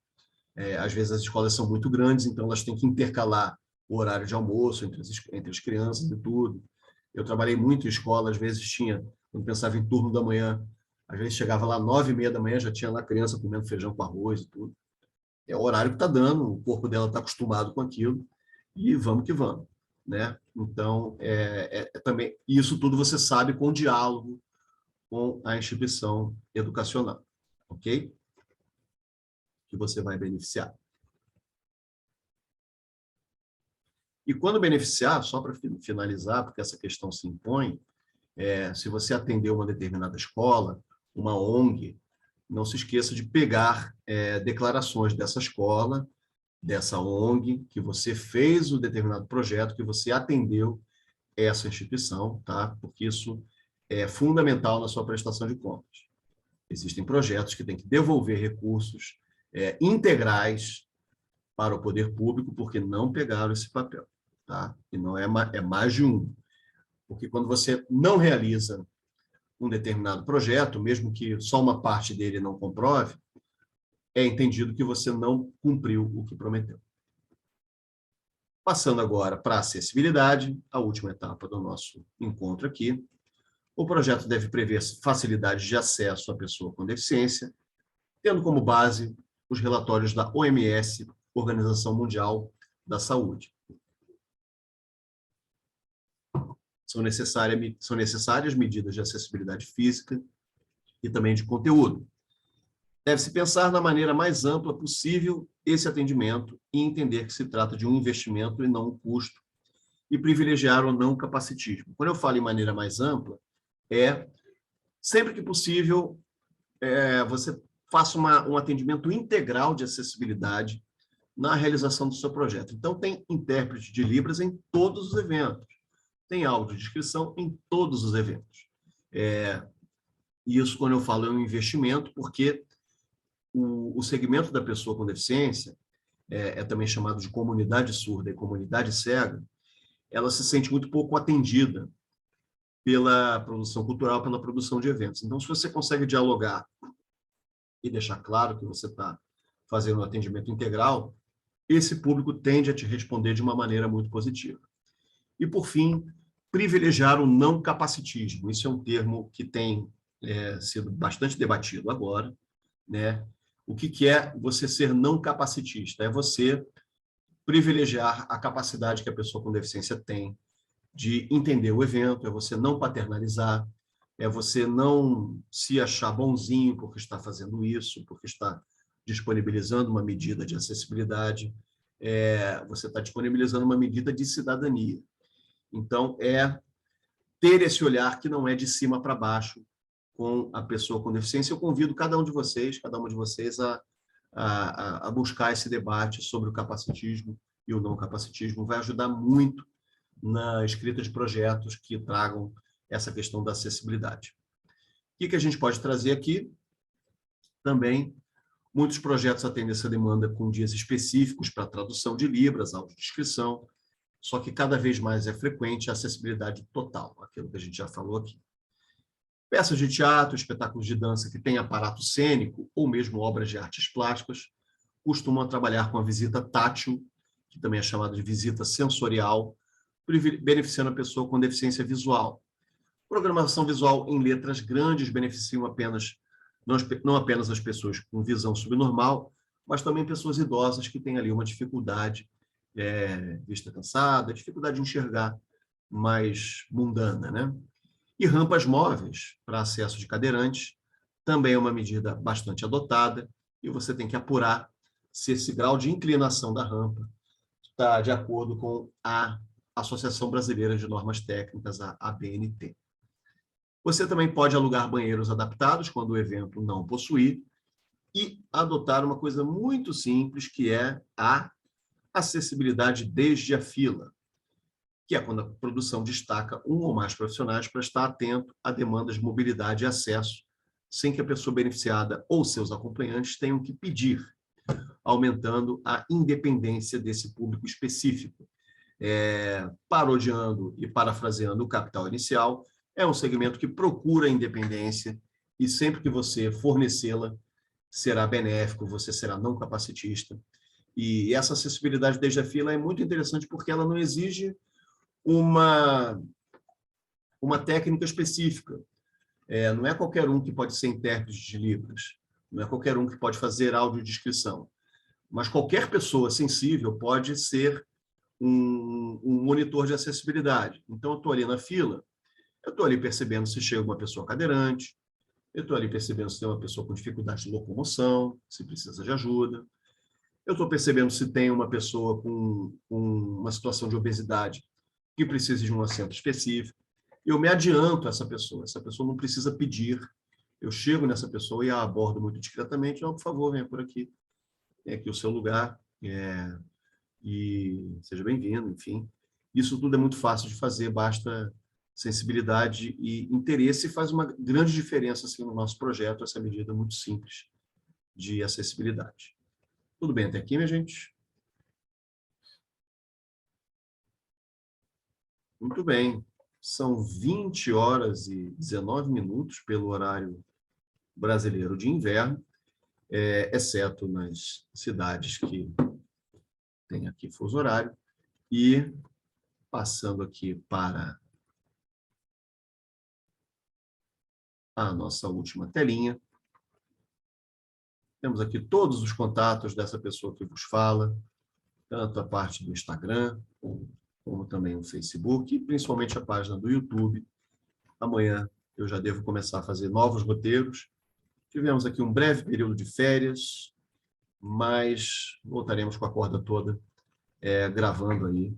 Às vezes as escolas são muito grandes, então elas têm que intercalar o horário de almoço entre as crianças e tudo. Eu trabalhei muito em escola, às vezes tinha, quando pensava em turno da manhã, às vezes chegava lá 9h30 da manhã, já tinha lá criança comendo feijão com arroz e tudo. É o horário que está dando, o corpo dela está acostumado com aquilo, e vamos que vamos, né? Então, também, isso tudo você sabe com o diálogo com a instituição educacional, ok? Que você vai beneficiar. E quando beneficiar, só para finalizar, porque essa questão se impõe, se você atender uma determinada escola, uma ONG, não se esqueça de pegar declarações dessa escola, dessa ONG, que você fez o determinado projeto, que você atendeu essa instituição, tá? Porque isso é fundamental na sua prestação de contas. Existem projetos que têm que devolver recursos integrais para o poder público porque não pegaram esse papel, tá? E não é mais de um. Porque quando você não realiza um determinado projeto, mesmo que só uma parte dele não comprove, é entendido que você não cumpriu o que prometeu. Passando agora para a acessibilidade, a última etapa do nosso encontro aqui. O projeto deve prever facilidades de acesso à pessoa com deficiência, tendo como base os relatórios da OMS, Organização Mundial da Saúde. São necessárias medidas de acessibilidade física e também de conteúdo. Deve-se pensar na maneira mais ampla possível esse atendimento e entender que se trata de um investimento e não um custo, e privilegiar o não capacitismo. Quando eu falo em maneira mais ampla, sempre que possível, você faça um atendimento integral de acessibilidade na realização do seu projeto. Então, tem intérprete de Libras em todos os eventos. Tem audiodescrição em todos os eventos. Isso, quando eu falo, é um investimento, porque o segmento da pessoa com deficiência, também chamado de comunidade surda e comunidade cega, ela se sente muito pouco atendida pela produção cultural, pela produção de eventos. Então, se você consegue dialogar e deixar claro que você está fazendo um atendimento integral, esse público tende a te responder de uma maneira muito positiva. E, por fim, privilegiar o não capacitismo. Isso é um termo que tem sido bastante debatido agora, né? O que é você ser não capacitista? É você privilegiar a capacidade que a pessoa com deficiência tem de entender o evento, é você não paternalizar, é você não se achar bonzinho porque está fazendo isso, porque está disponibilizando uma medida de acessibilidade, você está disponibilizando uma medida de cidadania. Então, ter esse olhar que não é de cima para baixo com a pessoa com deficiência. Eu convido cada uma de vocês a buscar esse debate sobre o capacitismo e o não capacitismo. Vai ajudar muito na escrita de projetos que tragam essa questão da acessibilidade. O que a gente pode trazer aqui? Também, muitos projetos atendem essa demanda com dias específicos para tradução de Libras, audiodescrição, só que cada vez mais é frequente a acessibilidade total, aquilo que a gente já falou aqui. Peças de teatro, espetáculos de dança que têm aparato cênico ou mesmo obras de artes plásticas costumam trabalhar com a visita tátil, que também é chamada de visita sensorial, beneficiando a pessoa com deficiência visual. Programação visual em letras grandes beneficiam não apenas as pessoas com visão subnormal, mas também pessoas idosas que têm ali uma dificuldade, vista cansada, dificuldade de enxergar mais mundana, né? E rampas móveis para acesso de cadeirantes também é uma medida bastante adotada, e você tem que apurar se esse grau de inclinação da rampa está de acordo com a Associação Brasileira de Normas Técnicas, a ABNT. Você também pode alugar banheiros adaptados quando o evento não possuir e adotar uma coisa muito simples, que é a acessibilidade desde a fila, que é quando a produção destaca um ou mais profissionais para estar atento a demandas de mobilidade e acesso, sem que a pessoa beneficiada ou seus acompanhantes tenham que pedir, aumentando a independência desse público específico. Parodiando e parafraseando o Capital Inicial, é um segmento que procura a independência e sempre que você fornecê-la, será benéfico, você será não capacitista. E essa acessibilidade desde a fila é muito interessante porque ela não exige uma uma técnica específica. Não é qualquer um que pode ser intérprete de Libras, não é qualquer um que pode fazer audiodescrição, mas qualquer pessoa sensível pode ser um monitor de acessibilidade. Então, eu estou ali na fila, eu estou ali percebendo se chega uma pessoa cadeirante, eu estou ali percebendo se tem uma pessoa com dificuldade de locomoção, se precisa de ajuda, eu estou percebendo se tem uma pessoa com uma situação de obesidade que precisa de um assento específico. Eu me adianto a essa pessoa não precisa pedir, eu chego nessa pessoa e a abordo muito discretamente, por favor, venha por aqui, tem aqui o seu lugar, e seja bem-vindo, enfim. Isso tudo é muito fácil de fazer, basta sensibilidade e interesse, e faz uma grande diferença assim, no nosso projeto, essa medida muito simples de acessibilidade. Tudo bem até aqui, minha gente? Muito bem. São 20 horas e 19 minutos pelo horário brasileiro de inverno, exceto nas cidades que tem aqui fuso horário. E passando aqui para a nossa última telinha, temos aqui todos os contatos dessa pessoa que vos fala, tanto a parte do Instagram, como também o Facebook, e principalmente a página do YouTube. Amanhã eu já devo começar a fazer novos roteiros. Tivemos aqui um breve período de férias, mas voltaremos com a corda toda, gravando aí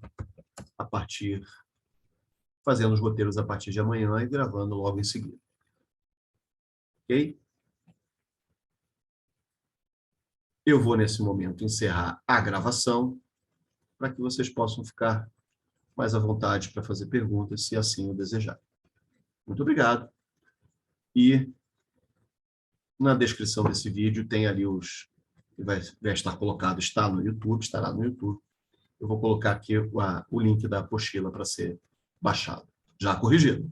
a partir, fazendo os roteiros a partir de amanhã e gravando logo em seguida. Ok? Eu vou, nesse momento, encerrar a gravação para que vocês possam ficar mais à vontade para fazer perguntas, se assim o desejar. Muito obrigado. E na descrição desse vídeo tem ali vai estar colocado, estará no YouTube. Eu vou colocar aqui o link da apostila para ser baixado, já corrigido.